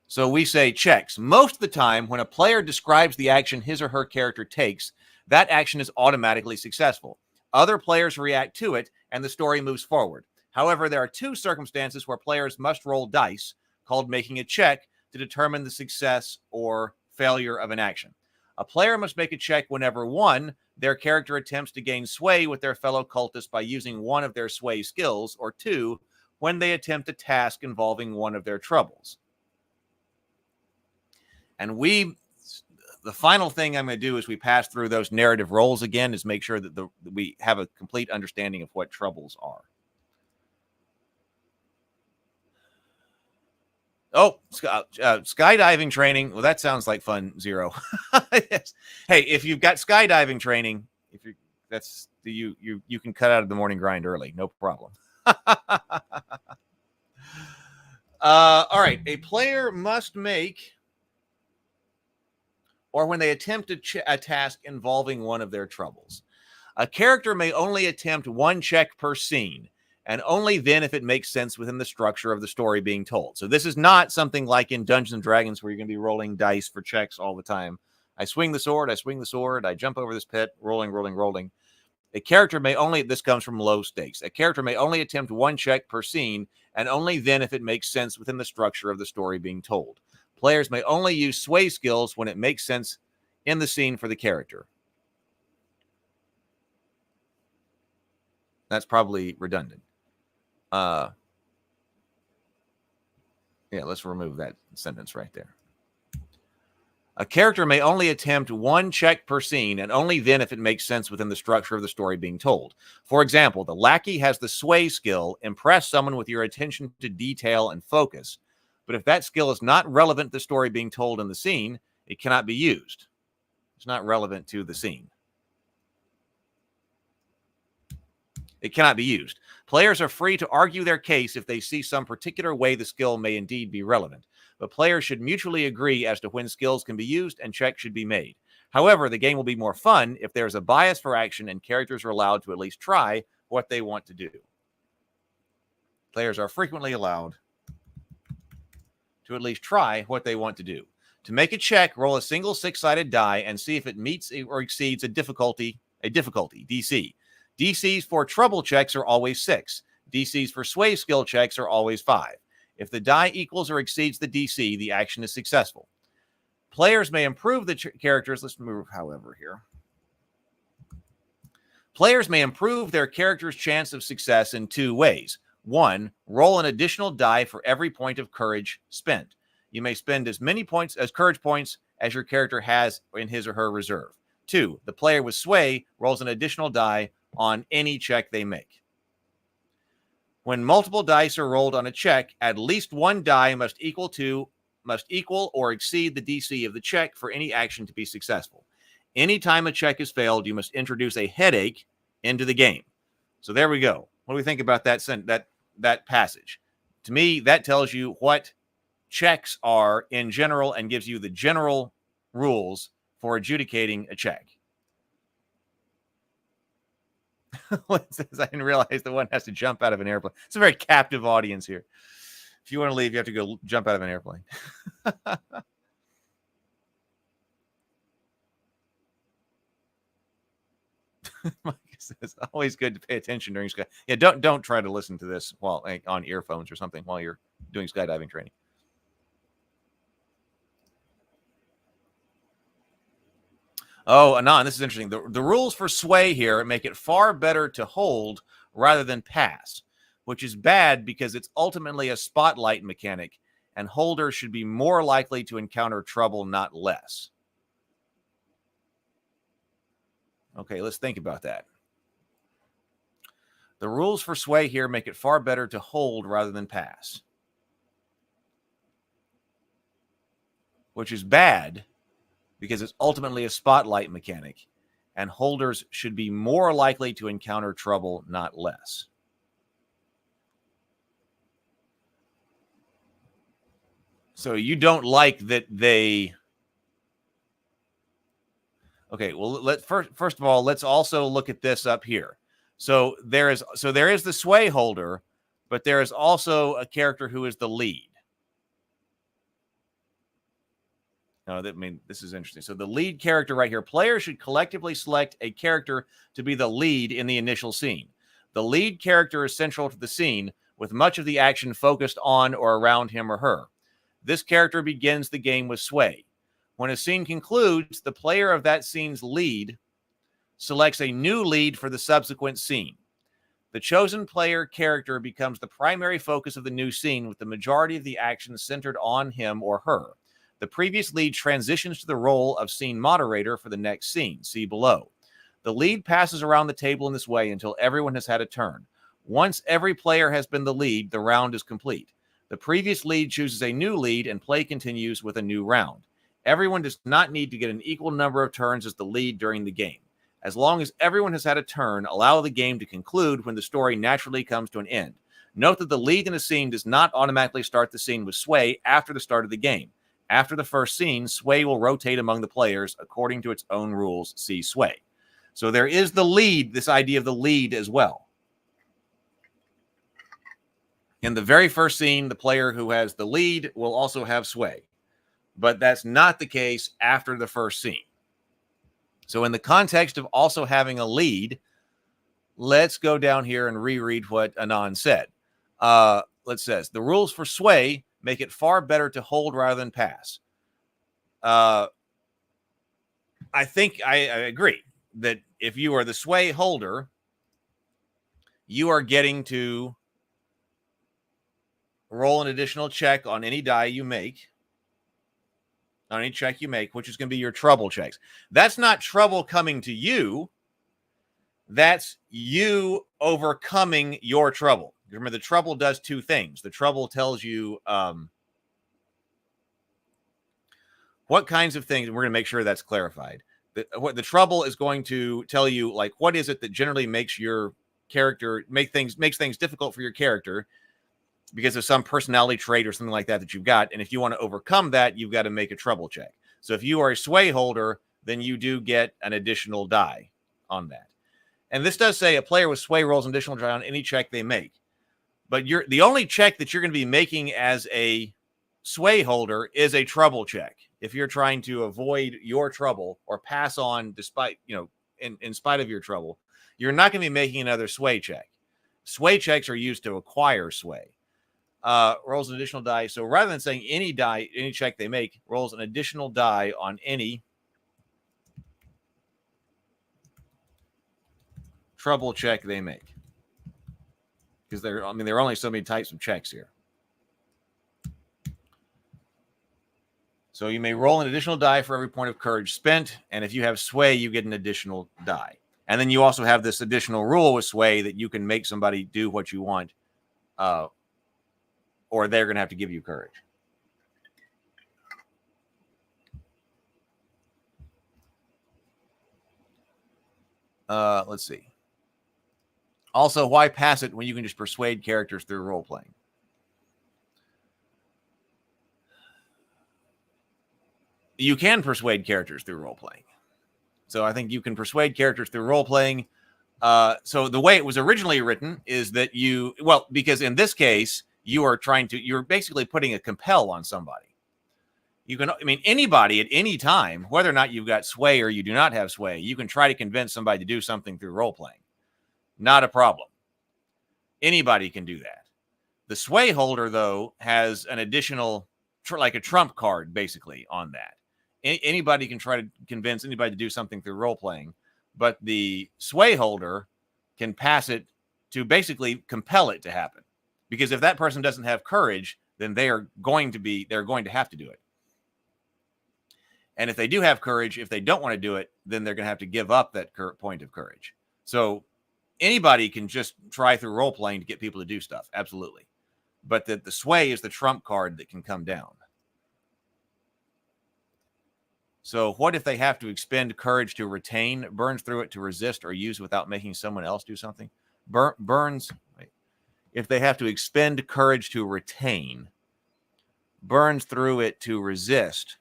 S1: So we say checks. Most of the time, when a player describes the action his or her character takes, that action is automatically successful. Other players react to it, and the story moves forward. However, there are 2 circumstances where players must roll dice, called making a check, to determine the success or failure of an action. A player must make a check whenever 1, their character attempts to gain sway with their fellow cultists by using one of their sway skills, or 2, when they attempt a task involving one of their troubles. And the final thing I'm going to do as we pass through those narrative roles again is make sure that we have a complete understanding of what troubles are. Oh, skydiving training. Well, that sounds like fun, Zero. Yes. Hey, if you've got skydiving training, you can cut out of the morning grind early. No problem. All right. A player must make, or when they attempt a task involving one of their troubles. A character may only attempt 1 check per scene, and only then if it makes sense within the structure of the story being told. So this is not something like in Dungeons & Dragons where you're going to be rolling dice for checks all the time. I swing the sword, I jump over this pit, rolling. A character may only, this comes from low stakes, a character may only attempt 1 check per scene, and only then if it makes sense within the structure of the story being told. Players may only use sway skills when it makes sense in the scene for the character. That's probably redundant. Yeah, let's remove that sentence right there. A character may only attempt 1 check per scene, and only then if it makes sense within the structure of the story being told. For example, the lackey has the sway skill, impress someone with your attention to detail and focus. But if that skill is not relevant to the story being told in the scene, it cannot be used. It's not relevant to the scene. It cannot be used. Players are free to argue their case if they see some particular way the skill may indeed be relevant, but players should mutually agree as to when skills can be used and checks should be made. However, the game will be more fun if there is a bias for action and characters are allowed to at least try what they want to do. Players are frequently allowed to at least try what they want to do. To make a check, roll a single 6-sided die and see if it meets or exceeds a difficulty, DC. DCs for trouble checks are always 6. DCs for sway skill checks are always 5. If the die equals or exceeds the DC, the action is successful. Players may improve the characters. Let's move, however, here. Players may improve their character's chance of success in 2 ways. 1, roll an additional die for every point of courage spent. You may spend as many points as courage points as your character has in his or her reserve. 2, the player with sway rolls an additional die on any check they make. When multiple dice are rolled on a check, at least one die must equal or exceed the DC of the check for any action to be successful. Anytime a check is failed, you must introduce a headache into the game. So there we go. What do we think about that passage? To me, that tells you what checks are in general and gives you the general rules for adjudicating a check. What says, I didn't realize that one has to jump out of an airplane. It's a very captive audience here. If you want to leave, you have to go jump out of an airplane. Mike says, always good to pay attention during sky. Yeah, don't try to listen to this while on earphones or something while you're doing skydiving training. Oh, Anon, this is interesting. The rules for sway here make it far better to hold rather than pass, which is bad because it's ultimately a spotlight mechanic, and holders should be more likely to encounter trouble, not less. Okay, let's think about that. The rules for sway here make it far better to hold rather than pass, which is bad because it's ultimately a spotlight mechanic, and holders should be more likely to encounter trouble, not less. So you don't like that they... Okay, well, first of all, let's also look at this up here. So there is the sway holder, but there is also a character who is the lead. No, this is interesting. So the lead character right here, players should collectively select a character to be the lead in the initial scene. The lead character is central to the scene, with much of the action focused on or around him or her. This character begins the game with sway. When a scene concludes, the player of that scene's lead selects a new lead for the subsequent scene. The chosen player character becomes the primary focus of the new scene, with the majority of the action centered on him or her. The previous lead transitions to the role of scene moderator for the next scene. See below. The lead passes around the table in this way until everyone has had a turn. Once every player has been the lead, the round is complete. The previous lead chooses a new lead, and play continues with a new round. Everyone does not need to get an equal number of turns as the lead during the game. As long as everyone has had a turn, allow the game to conclude when the story naturally comes to an end. Note that the lead in a scene does not automatically start the scene with sway after the start of the game. After the first scene, sway will rotate among the players according to its own rules. See sway. So there is the lead, this idea of the lead as well. In the very first scene, the player who has the lead will also have sway. But that's not the case after the first scene. So in the context of also having a lead, let's go down here and reread what Anon said. It says, the rules for sway make it far better to hold rather than pass. I think I agree that if you are the sway holder, you are getting to roll an additional check on any die you make. On any check you make, which is going to be your trouble checks. That's not trouble coming to you. That's you overcoming your trouble. Remember, the trouble does two things. The trouble tells you what kinds of things, and we're going to make sure that's clarified. What the trouble is going to tell you, like, what is it that generally makes your character, makes things difficult for your character, because of some personality trait or something like that you've got. And if you want to overcome that, you've got to make a trouble check. So if you are a sway holder, then you do get an additional die on that. And this does say a player with sway rolls an additional die on any check they make. But the only check that you're going to be making as a sway holder is a trouble check. if you're trying to avoid your trouble or pass on despite, in spite of your trouble, you're not going to be making another sway check. Sway checks are used to acquire sway. Rolls an additional die. So rather than saying any die, any check they make, rolls an additional die on any trouble check they make. Because there are only so many types of checks here. So you may roll an additional die for every point of courage spent, and if you have sway, you get an additional die. And then you also have this additional rule with sway that you can make somebody do what you want, or they're going to have to give you courage. Let's see. Also, why pass it when you can just persuade characters through role-playing? You can persuade characters through role-playing. So I think you can persuade characters through role-playing. So the way it was originally written is that because in this case, you're basically putting a compel on somebody. Anybody at any time, whether or not you've got sway or you do not have sway, you can try to convince somebody to do something through role-playing. Not a problem. Anybody can do that. The sway holder, though, has an additional, like a trump card, basically, on that. Anybody can try to convince anybody to do something through role-playing, but the sway holder can pass it to basically compel it to happen. Because if that person doesn't have courage, then they're going to have to do it. And if they do have courage, if they don't want to do it, then they're going to have to give up that point of courage. So anybody can just try through role-playing to get people to do stuff. Absolutely. But the sway is the trump card that can come down. So what if they have to expend courage to retain, burns through it to resist, or use without making someone else do something? If they have to expend courage to retain, burns through it to resist,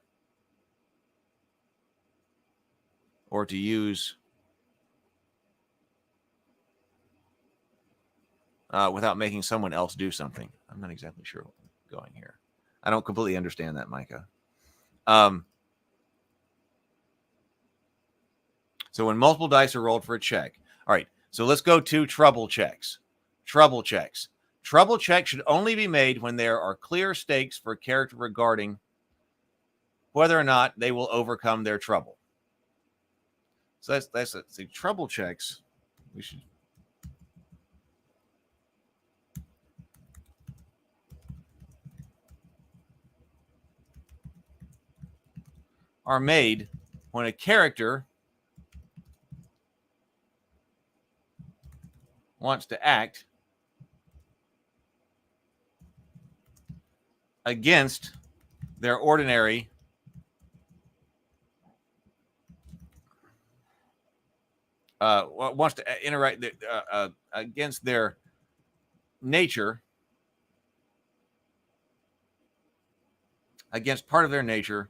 S1: or to use without making someone else do something. I'm not exactly sure what's going here. I don't completely understand that, Micah. So when multiple dice are rolled for a check. All right, so let's go to trouble checks. Trouble checks. Trouble checks should only be made when there are clear stakes for a character regarding whether or not they will overcome their trouble. So that's it. See, trouble checks, we should... are made when a character wants to act against their ordinary wants to interact against their nature, against part of their nature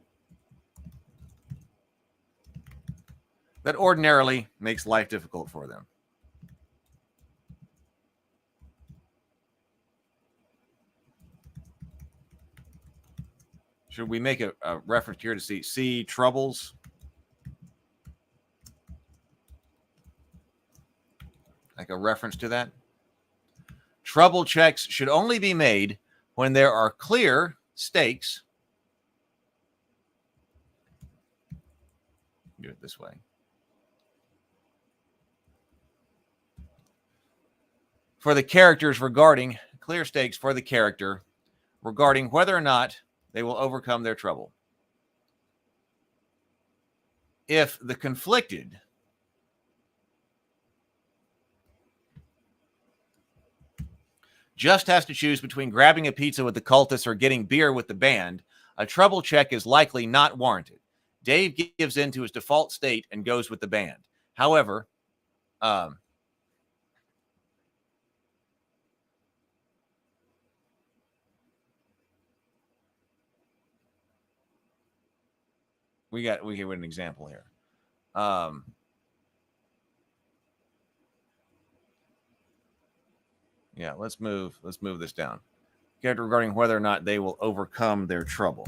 S1: that ordinarily makes life difficult for them. Should we make a reference here to see troubles? Like a reference to that? Trouble checks should only be made when there are clear stakes. Do it this way. For the characters regarding clear stakes for the character regarding whether or not they will overcome their trouble. If the conflicted just has to choose between grabbing a pizza with the cultists or getting beer with the band, a trouble check is likely not warranted. Dave gives in to his default state and goes with the band. However, we give an example here. Yeah, let's move this down. Character regarding whether or not they will overcome their trouble.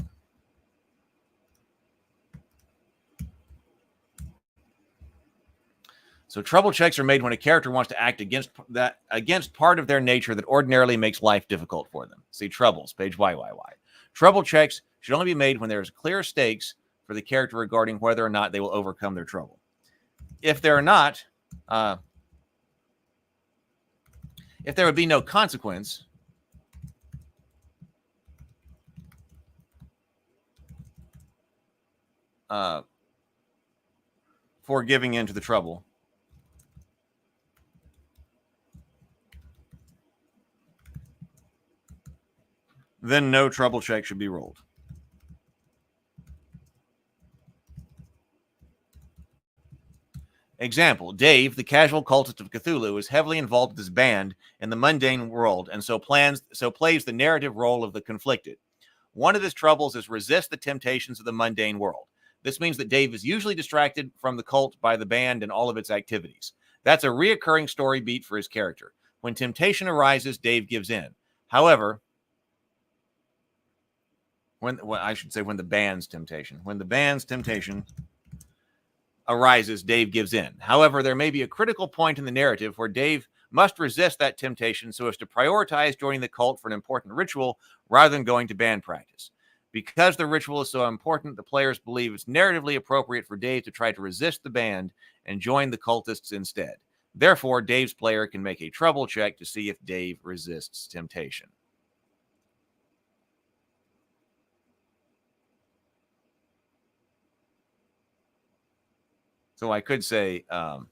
S1: So trouble checks are made when a character wants to act against part of their nature that ordinarily makes life difficult for them. See troubles, page YYY. Trouble checks should only be made when there is clear stakes for the character regarding whether or not they will overcome their trouble. If they're not, if there would be no consequence, for giving in to the trouble, then no trouble check should be rolled. Example, Dave, the casual cultist of Cthulhu, is heavily involved with his band in the mundane world and so plays the narrative role of the conflicted. One of his troubles is resist the temptations of the mundane world. This means that Dave is usually distracted from the cult by the band and all of its activities. That's a reoccurring story beat for his character. When temptation arises, Dave gives in. However, when the band's temptation arises, Dave gives in. However, there may be a critical point in the narrative where Dave must resist that temptation so as to prioritize joining the cult for an important ritual rather than going to band practice. Because the ritual is so important, the players believe it's narratively appropriate for Dave to try to resist the band and join the cultists instead. Therefore, Dave's player can make a trouble check to see if Dave resists temptation. So I could say, up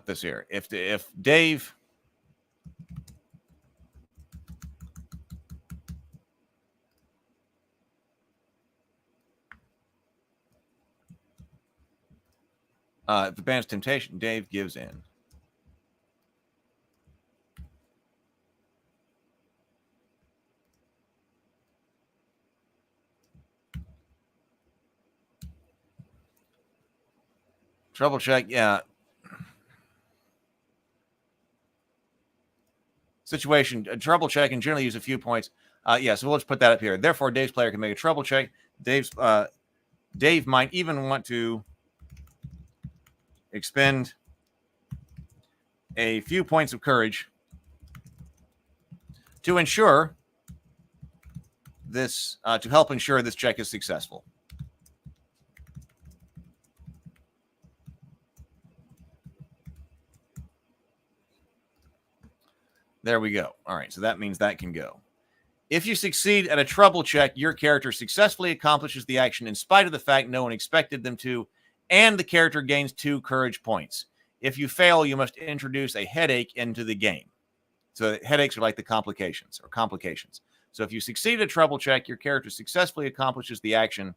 S1: this here, if Dave if the band's temptation, Dave gives in. Trouble check, yeah. Situation, a trouble check, and generally use a few points. Yeah, so let's put that up here. Therefore, Dave's player can make a trouble check. Dave might even want to expend a few points of courage to ensure this, to help ensure this check is successful. There we go. All right, so that means that can go. If you succeed at a trouble check, your character successfully accomplishes the action in spite of the fact no one expected them to, and the character gains 2 courage points. If you fail, you must introduce a headache into the game. So headaches are like the complications. So if you succeed at a trouble check, your character successfully accomplishes the action.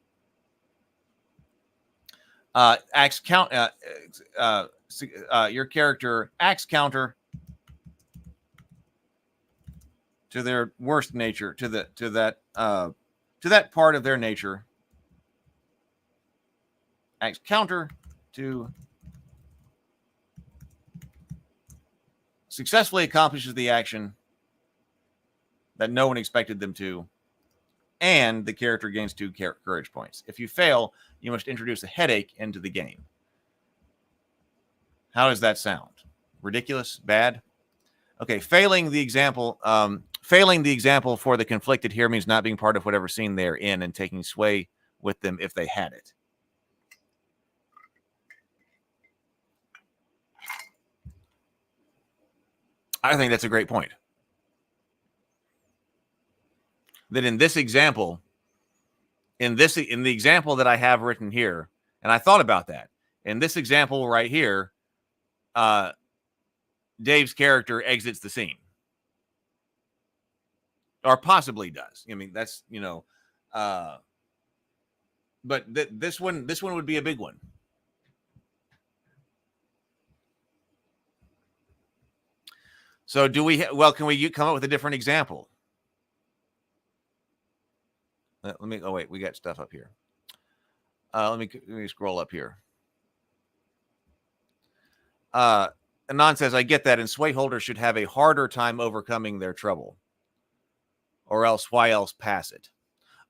S1: Your character acts counter to their worst nature, to that part of their nature, acts counter to, successfully accomplishes the action that no one expected them to, and the character gains 2 courage points. If you fail, you must introduce a headache into the game. How does that sound? Ridiculous? Bad? Okay, failing the example for the conflicted here means not being part of whatever scene they're in and taking sway with them if they had it. I think that's a great point. That in this example, in the example that I have written here, and I thought about that. In this example right here, Dave's character exits the scene. Or possibly does. I mean, that's, but this one would be a big one. So can we come up with a different example? We got stuff up here. Let me scroll up here. Anon says, I get that, and sway holders should have a harder time overcoming their trouble. Or else, why else pass it?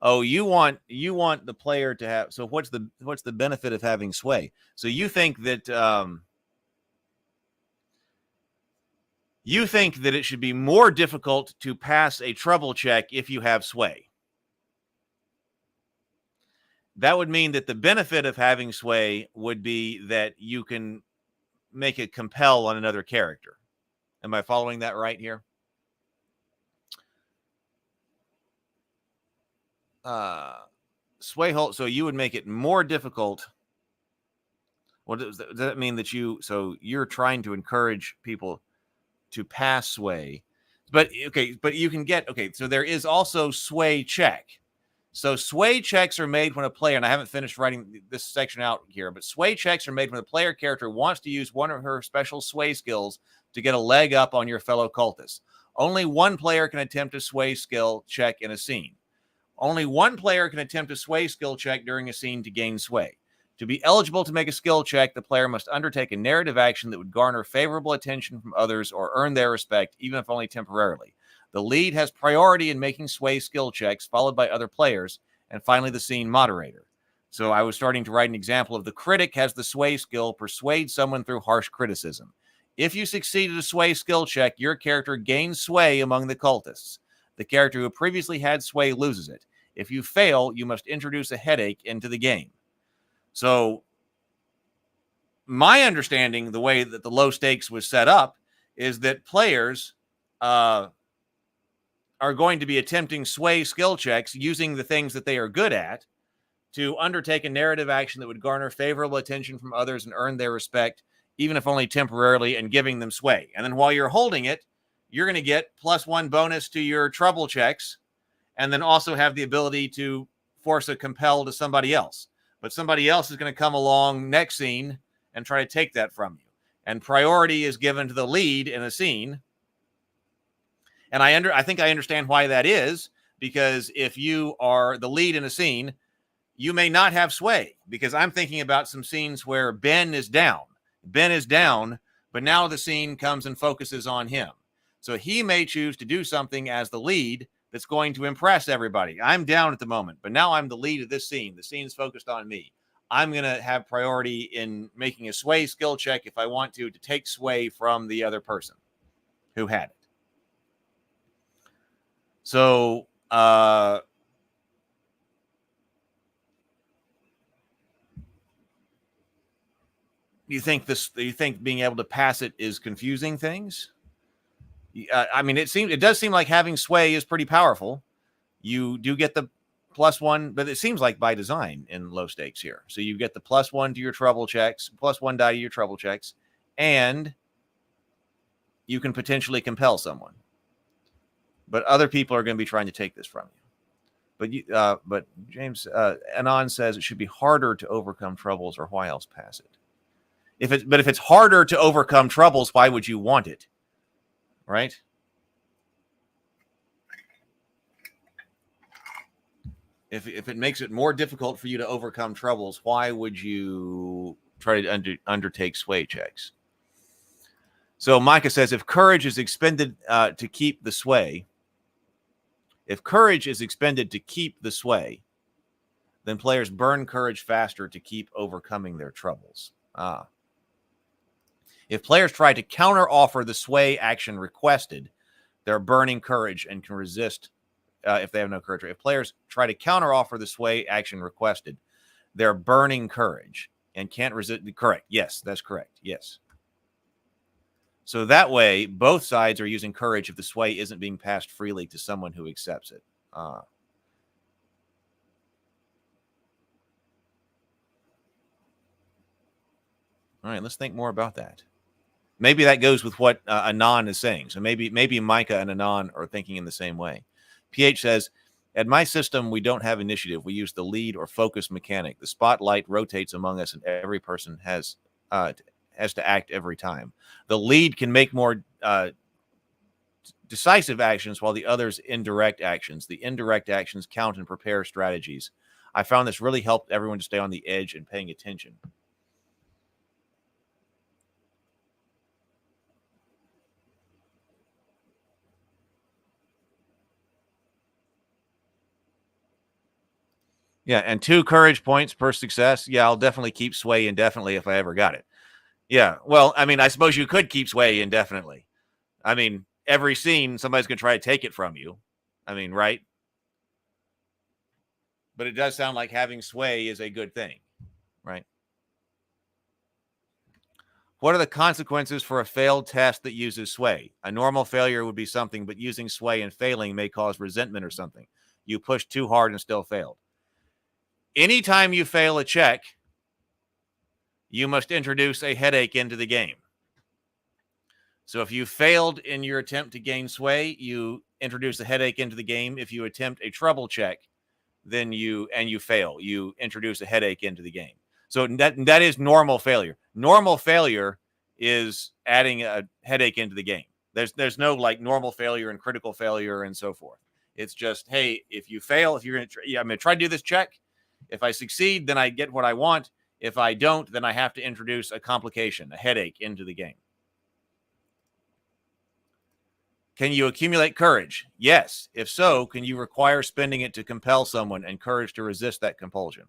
S1: Oh, you want the player to have. So what's the benefit of having sway? So you think that it should be more difficult to pass a trouble check if you have sway. That would mean that the benefit of having sway would be that you can make a compel on another character. Am I following that right here? Sway hold. So you would make it more difficult. What does that mean? That you're trying to encourage people to pass sway, but you can get So there is also sway check. So sway checks are made when a player, and I haven't finished writing this section out here, but sway checks are made when the player character wants to use one of her special sway skills to get a leg up on your fellow cultists. Only one player can attempt a sway skill check in a scene. Only one player can attempt a sway skill check during a scene to gain sway. To be eligible to make a skill check, the player must undertake a narrative action that would garner favorable attention from others or earn their respect, even if only temporarily. The lead has priority in making sway skill checks, followed by other players, and finally the scene moderator. So I was starting to write an example of the critic has the sway skill, persuade someone through harsh criticism. If you succeed at a sway skill check, your character gains sway among the cultists. The character who previously had sway loses it. If you fail, you must introduce a headache into the game. So my understanding, the way that the low stakes was set up, is that players are going to be attempting sway skill checks using the things that they are good at to undertake a narrative action that would garner favorable attention from others and earn their respect, even if only temporarily, and giving them sway. And then while you're holding it, you're going to get +1 bonus to your trouble checks, and then also have the ability to force a compel to somebody else. But somebody else is going to come along next scene and try to take that from you. And priority is given to the lead in a scene. And I think I understand why that is, because if you are the lead in a scene, you may not have sway, because I'm thinking about some scenes where Ben is down. Ben is down, but now the scene comes and focuses on him. So he may choose to do something as the lead that's going to impress everybody. I'm down at the moment, but now I'm the lead of this scene. The scene is focused on me. I'm going to have priority in making a sway skill check if I want to take sway from the other person who had it. So, you think being able to pass it is confusing things? I mean, it does seem like having sway is pretty powerful. You do get the +1, but it seems like by design in low stakes here. So you get the +1 to your trouble checks, +1 die to your trouble checks, and you can potentially compel someone. But other people are going to be trying to take this from you. But James Anon says it should be harder to overcome troubles, or why else pass it? If it's harder to overcome troubles, why would you want it? Right? If it makes it more difficult for you to overcome troubles, why would you try to undertake sway checks? So Micah says, if courage is expended to keep the sway, then players burn courage faster to keep overcoming their troubles. If players try to counter-offer the sway action requested, they're burning courage and can resist if they have no courage. If players try to counter-offer the sway action requested, they're burning courage and can't resist. Correct. Yes, that's correct. Yes. So that way, both sides are using courage if the sway isn't being passed freely to someone who accepts it. All right, let's think more about that. Maybe that goes with what Anon is saying. So maybe Micah and Anon are thinking in the same way. PH says, at my system, we don't have initiative. We use the lead or focus mechanic. The spotlight rotates among us, and every person has to act every time. The lead can make more decisive actions, while the others indirect actions. The indirect actions count and prepare strategies. I found this really helped everyone to stay on the edge and paying attention. Yeah, and 2 courage points per success. Yeah, I'll definitely keep sway indefinitely if I ever got it. Yeah, well, I mean, I suppose you could keep sway indefinitely. I mean, every scene, somebody's going to try to take it from you. I mean, right? But it does sound like having sway is a good thing, right? What are the consequences for a failed test that uses sway? A normal failure would be something, but using sway and failing may cause resentment or something. You pushed too hard and still failed. Anytime you fail a check, you must introduce a headache into the game. So if you failed in your attempt to gain sway, you introduce a headache into the game. If you attempt a trouble check, then you fail, you introduce a headache into the game. So that is normal failure. Normal failure is adding a headache into the game. There's no like normal failure and critical failure and so forth. It's just, hey, if you fail, if you're going to, I'm going to try to do this check. If I succeed, then I get what I want. If I don't, then I have to introduce a complication, a headache into the game. Can you accumulate courage? Yes. If so, can you require spending it to compel someone and courage to resist that compulsion?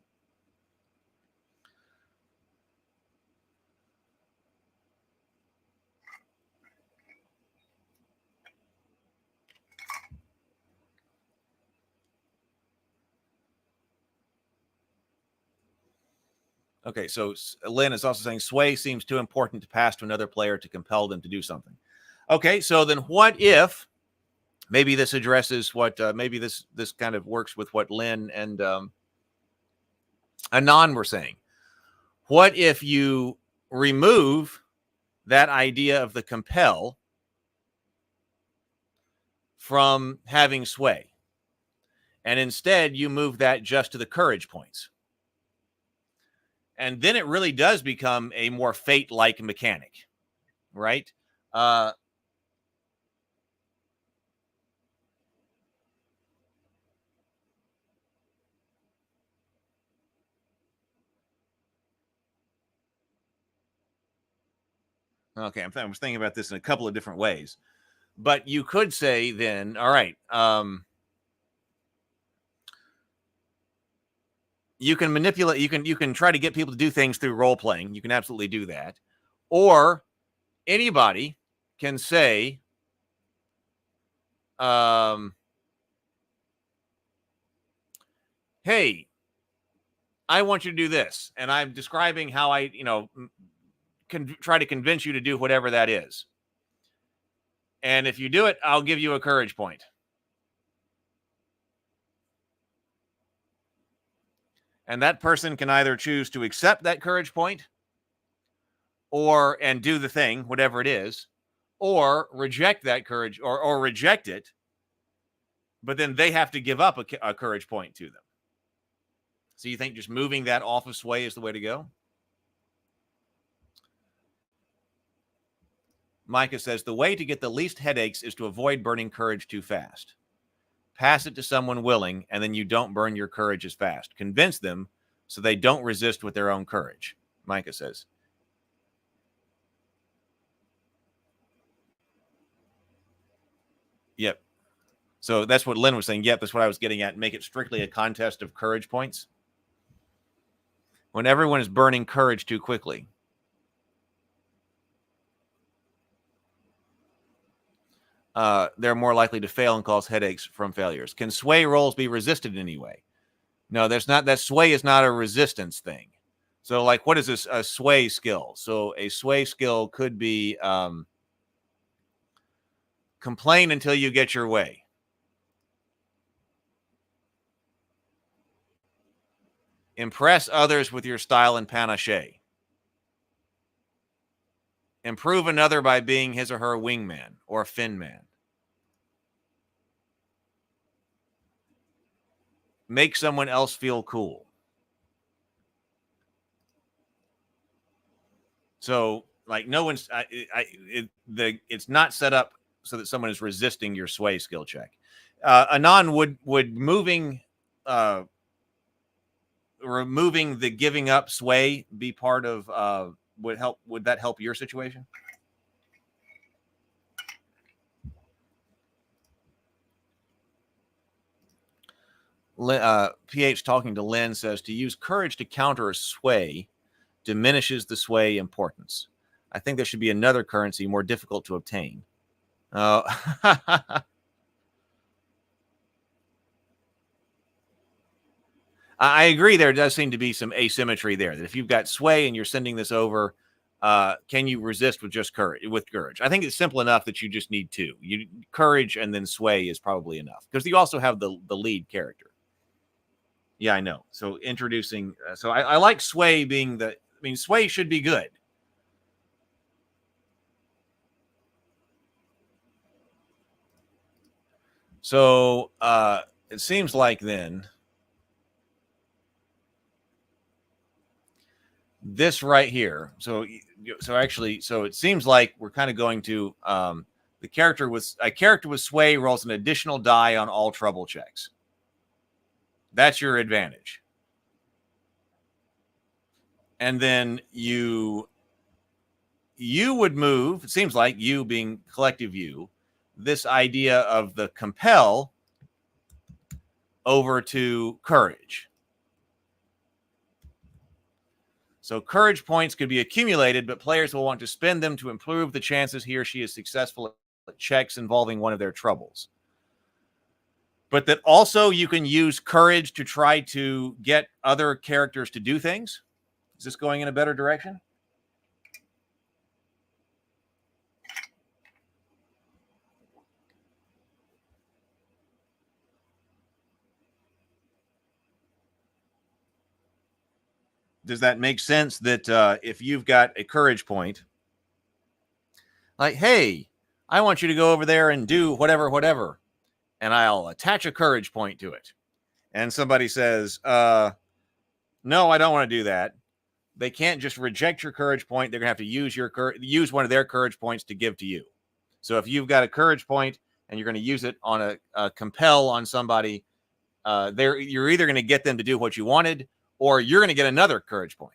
S1: Okay, so Lynn is also saying sway seems too important to pass to another player to compel them to do something. Okay, so then what if, maybe this addresses what, maybe this kind of works with what Lynn and Anon were saying. What if you remove that idea of the compel from having sway, and instead you move that just to the courage points? And then it really does become a more fate-like mechanic, right? Okay, I was thinking about this in a couple of different ways. But you could say then, all right, you can manipulate, you can try to get people to do things through role playing. You can absolutely do that. Or anybody can say, hey, I want you to do this. And I'm describing how I, can try to convince you to do whatever that is. And if you do it, I'll give you a courage point. And that person can either choose to accept that courage point and do the thing, whatever it is, or reject that courage or reject it. But then they have to give up a courage point to them. So you think just moving that off of sway is the way to go? Micah says, the way to get the least headaches is to avoid burning courage too fast. Pass it to someone willing, and then you don't burn your courage as fast. Convince them so they don't resist with their own courage, Micah says. Yep. So that's what Lynn was saying. Yep, that's what I was getting at. Make it strictly a contest of courage points. When everyone is burning courage too quickly. They're more likely to fail and cause headaches from failures. Can sway rolls be resisted in any way? No, there's not. That sway is not a resistance thing. So, like, what is this? A sway skill. So, a sway skill could be complain until you get your way. Impress others with your style and panache. Improve another by being his or her wingman or fin man. Make someone else feel cool. So, like, no one's it's not set up so that someone is resisting your sway skill check. Anon, would removing the giving up sway be part of would that help your situation? PH talking to Lynn says to use courage to counter a sway diminishes the sway importance. I think there should be another currency more difficult to obtain. Oh, I agree. There does seem to be some asymmetry there. That if you've got sway and you're sending this over, can you resist with just courage? With courage, I think it's simple enough that you just need two. You courage and then sway is probably enough because you also have the lead character. Yeah, I know. So introducing, so I like sway being the. I mean, sway should be good. So it seems like then this right here. So it seems like we're kind of going to a character with sway rolls an additional die on all trouble checks. That's your advantage. And then you would move, it seems like you being collective you, this idea of the compel over to courage. So courage points could be accumulated, but players will want to spend them to improve the chances he or she is successful at checks involving one of their troubles. But that also you can use courage to try to get other characters to do things. Is this going in a better direction? Does that make sense that if you've got a courage point, like, hey, I want you to go over there and do whatever, and I'll attach a courage point to it. And somebody says, no, I don't want to do that. They can't just reject your courage point. They're going to have to use one of their courage points to give to you. So if you've got a courage point and you're going to use it on a compel on somebody, you're either going to get them to do what you wanted, or you're going to get another courage point.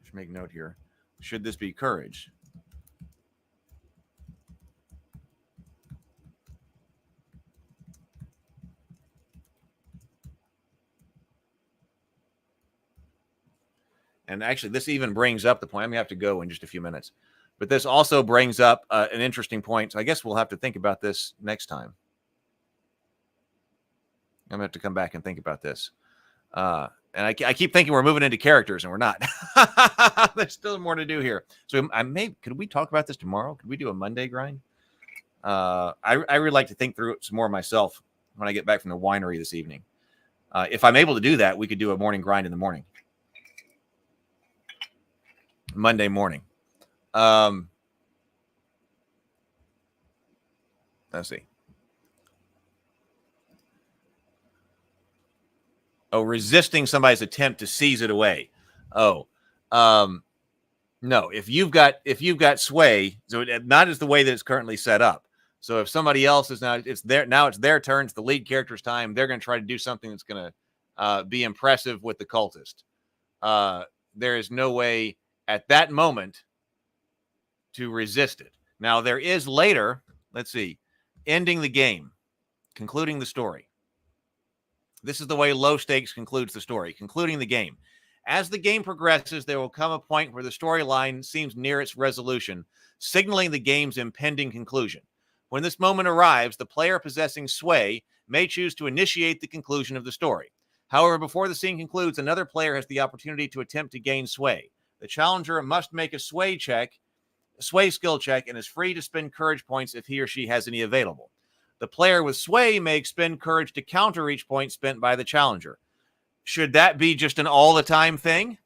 S1: Just make note here. Should this be courage? And actually, this even brings up the point. I'm going to have to go in just a few minutes. But this also brings up an interesting point. So I guess we'll have to think about this next time. I'm going to have to come back and think about this. And I keep thinking we're moving into characters, and we're not. There's still more to do here. So could we talk about this tomorrow? Could we do a Monday grind? I really like to think through it some more myself when I get back from the winery this evening. If I'm able to do that, we could do a morning grind in the morning. Monday morning. Let's see. Oh, resisting somebody's attempt to seize it away. Oh, no. If you've got sway, so not as the way that it's currently set up. So if somebody else is now it's their turn. It's the lead character's time. They're going to try to do something that's going to be impressive with the cultist. There is no way at that moment to resist it. Now there is later. Let's see, ending the game, concluding the story. This is the way low stakes concludes the story, concluding the game. As the game progresses, there will come a point where the storyline seems near its resolution, signaling the game's impending conclusion. When this moment arrives, the player possessing sway may choose to initiate the conclusion of the story. However, before the scene concludes, another player has the opportunity to attempt to gain sway. The challenger must make a sway skill check, and is free to spend courage points if he or she has any available. The player with sway may expend courage to counter each point spent by the challenger. Should that be just an all-the-time thing?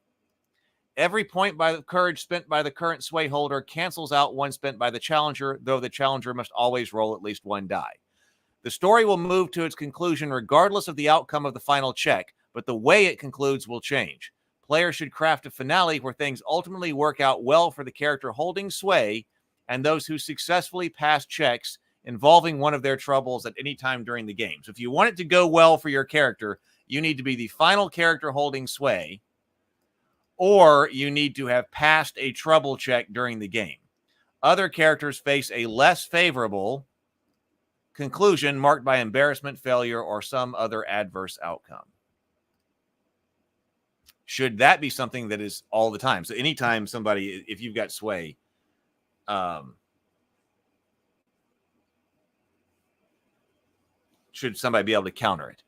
S1: Every point by the courage spent by the current sway holder cancels out one spent by the challenger, though the challenger must always roll at least one die. The story will move to its conclusion regardless of the outcome of the final check, but the way it concludes will change. Players should craft a finale where things ultimately work out well for the character holding sway and those who successfully pass checks involving one of their troubles at any time during the game. So if you want it to go well for your character, you need to be the final character holding sway, or you need to have passed a trouble check during the game. Other characters face a less favorable conclusion marked by embarrassment, failure, or some other adverse outcome. Should that be something that is all the time? So anytime somebody, if you've got sway, should somebody be able to counter it?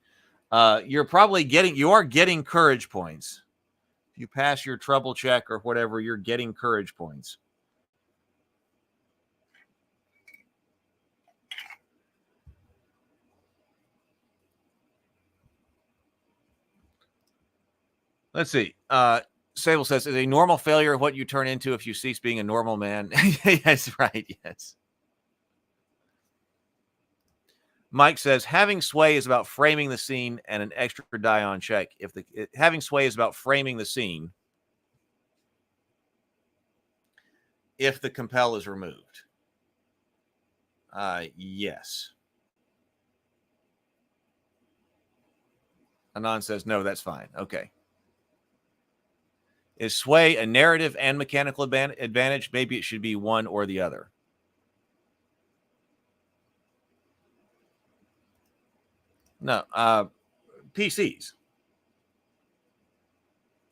S1: You are getting courage points. If you pass your trouble check or whatever, you're getting courage points. Let's see. Sable says, is a normal failure what you turn into if you cease being a normal man? Yes, right. Yes. Mike says, having sway is about framing the scene and an extra die on check. Having sway is about framing the scene if the compel is removed. Yes. Anon says, no, that's fine. Okay. Is sway a narrative and mechanical advantage? Maybe it should be one or the other. No, PCs.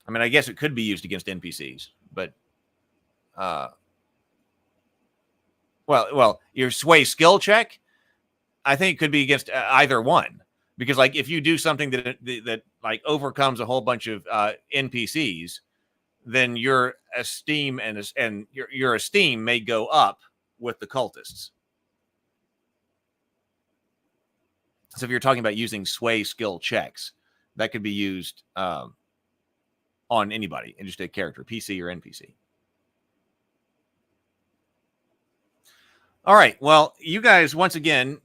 S1: I mean, I guess it could be used against NPCs, but well, your sway skill check, I think it could be against either one, because like if you do something that like overcomes a whole bunch of NPCs, then your esteem and your esteem may go up with the cultists. So if you're talking about using sway skill checks, that could be used on anybody, and just a character, PC or NPC. All right. Well, you guys once again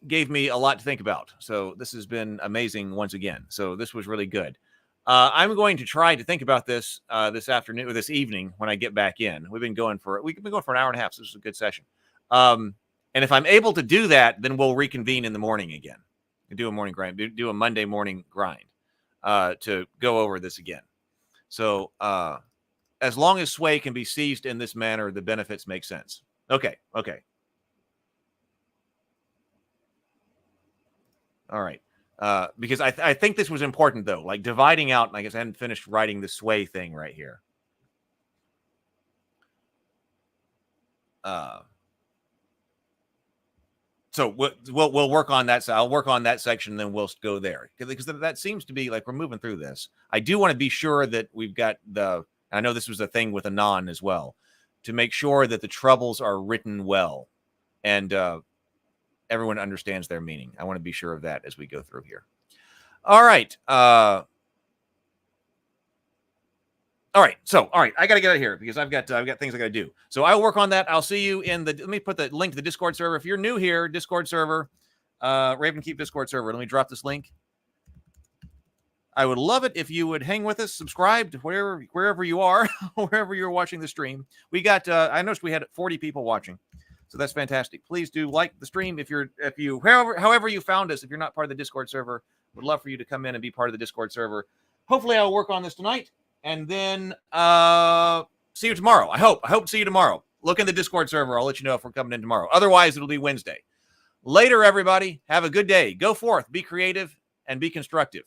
S1: gave me a lot to think about. So this has been amazing once again. So this was really good. I'm going to try to think about this this afternoon or this evening when I get back in. We've been going for an hour and a half. So this is a good session. And if I'm able to do that, then we'll reconvene in the morning again and do a morning grind, do a Monday morning grind to go over this again. So as long as sway can be seized in this manner, the benefits make sense. Okay. Okay. All right. Because I think this was important, though, like dividing out. I guess I hadn't finished writing the sway thing right here. So we'll work on that. So I'll work on that section, then we'll go there because that seems to be like we're moving through this. I do want to be sure that we've got I know this was a thing with Anon as well, to make sure that the troubles are written well and everyone understands their meaning. I want to be sure of that as we go through here. All right. All right. So, all right. I got to get out of here because I've got things I got to do. So I'll work on that. I'll see you in let me put the link to the Discord server. If you're new here, Discord server, Ravenkeep Discord server. Let me drop this link. I would love it if you would hang with us, subscribe to wherever you are, wherever you're watching the stream. We got, I noticed we had 40 people watching. So that's fantastic. Please do like the stream. However you found us, if you're not part of the Discord server, would love for you to come in and be part of the Discord server. Hopefully I'll work on this tonight and then see you tomorrow. I hope to see you tomorrow. Look in the Discord server. I'll let you know if we're coming in tomorrow. Otherwise, it'll be Wednesday. Later, everybody. Have a good day. Go forth, be creative, and be constructive.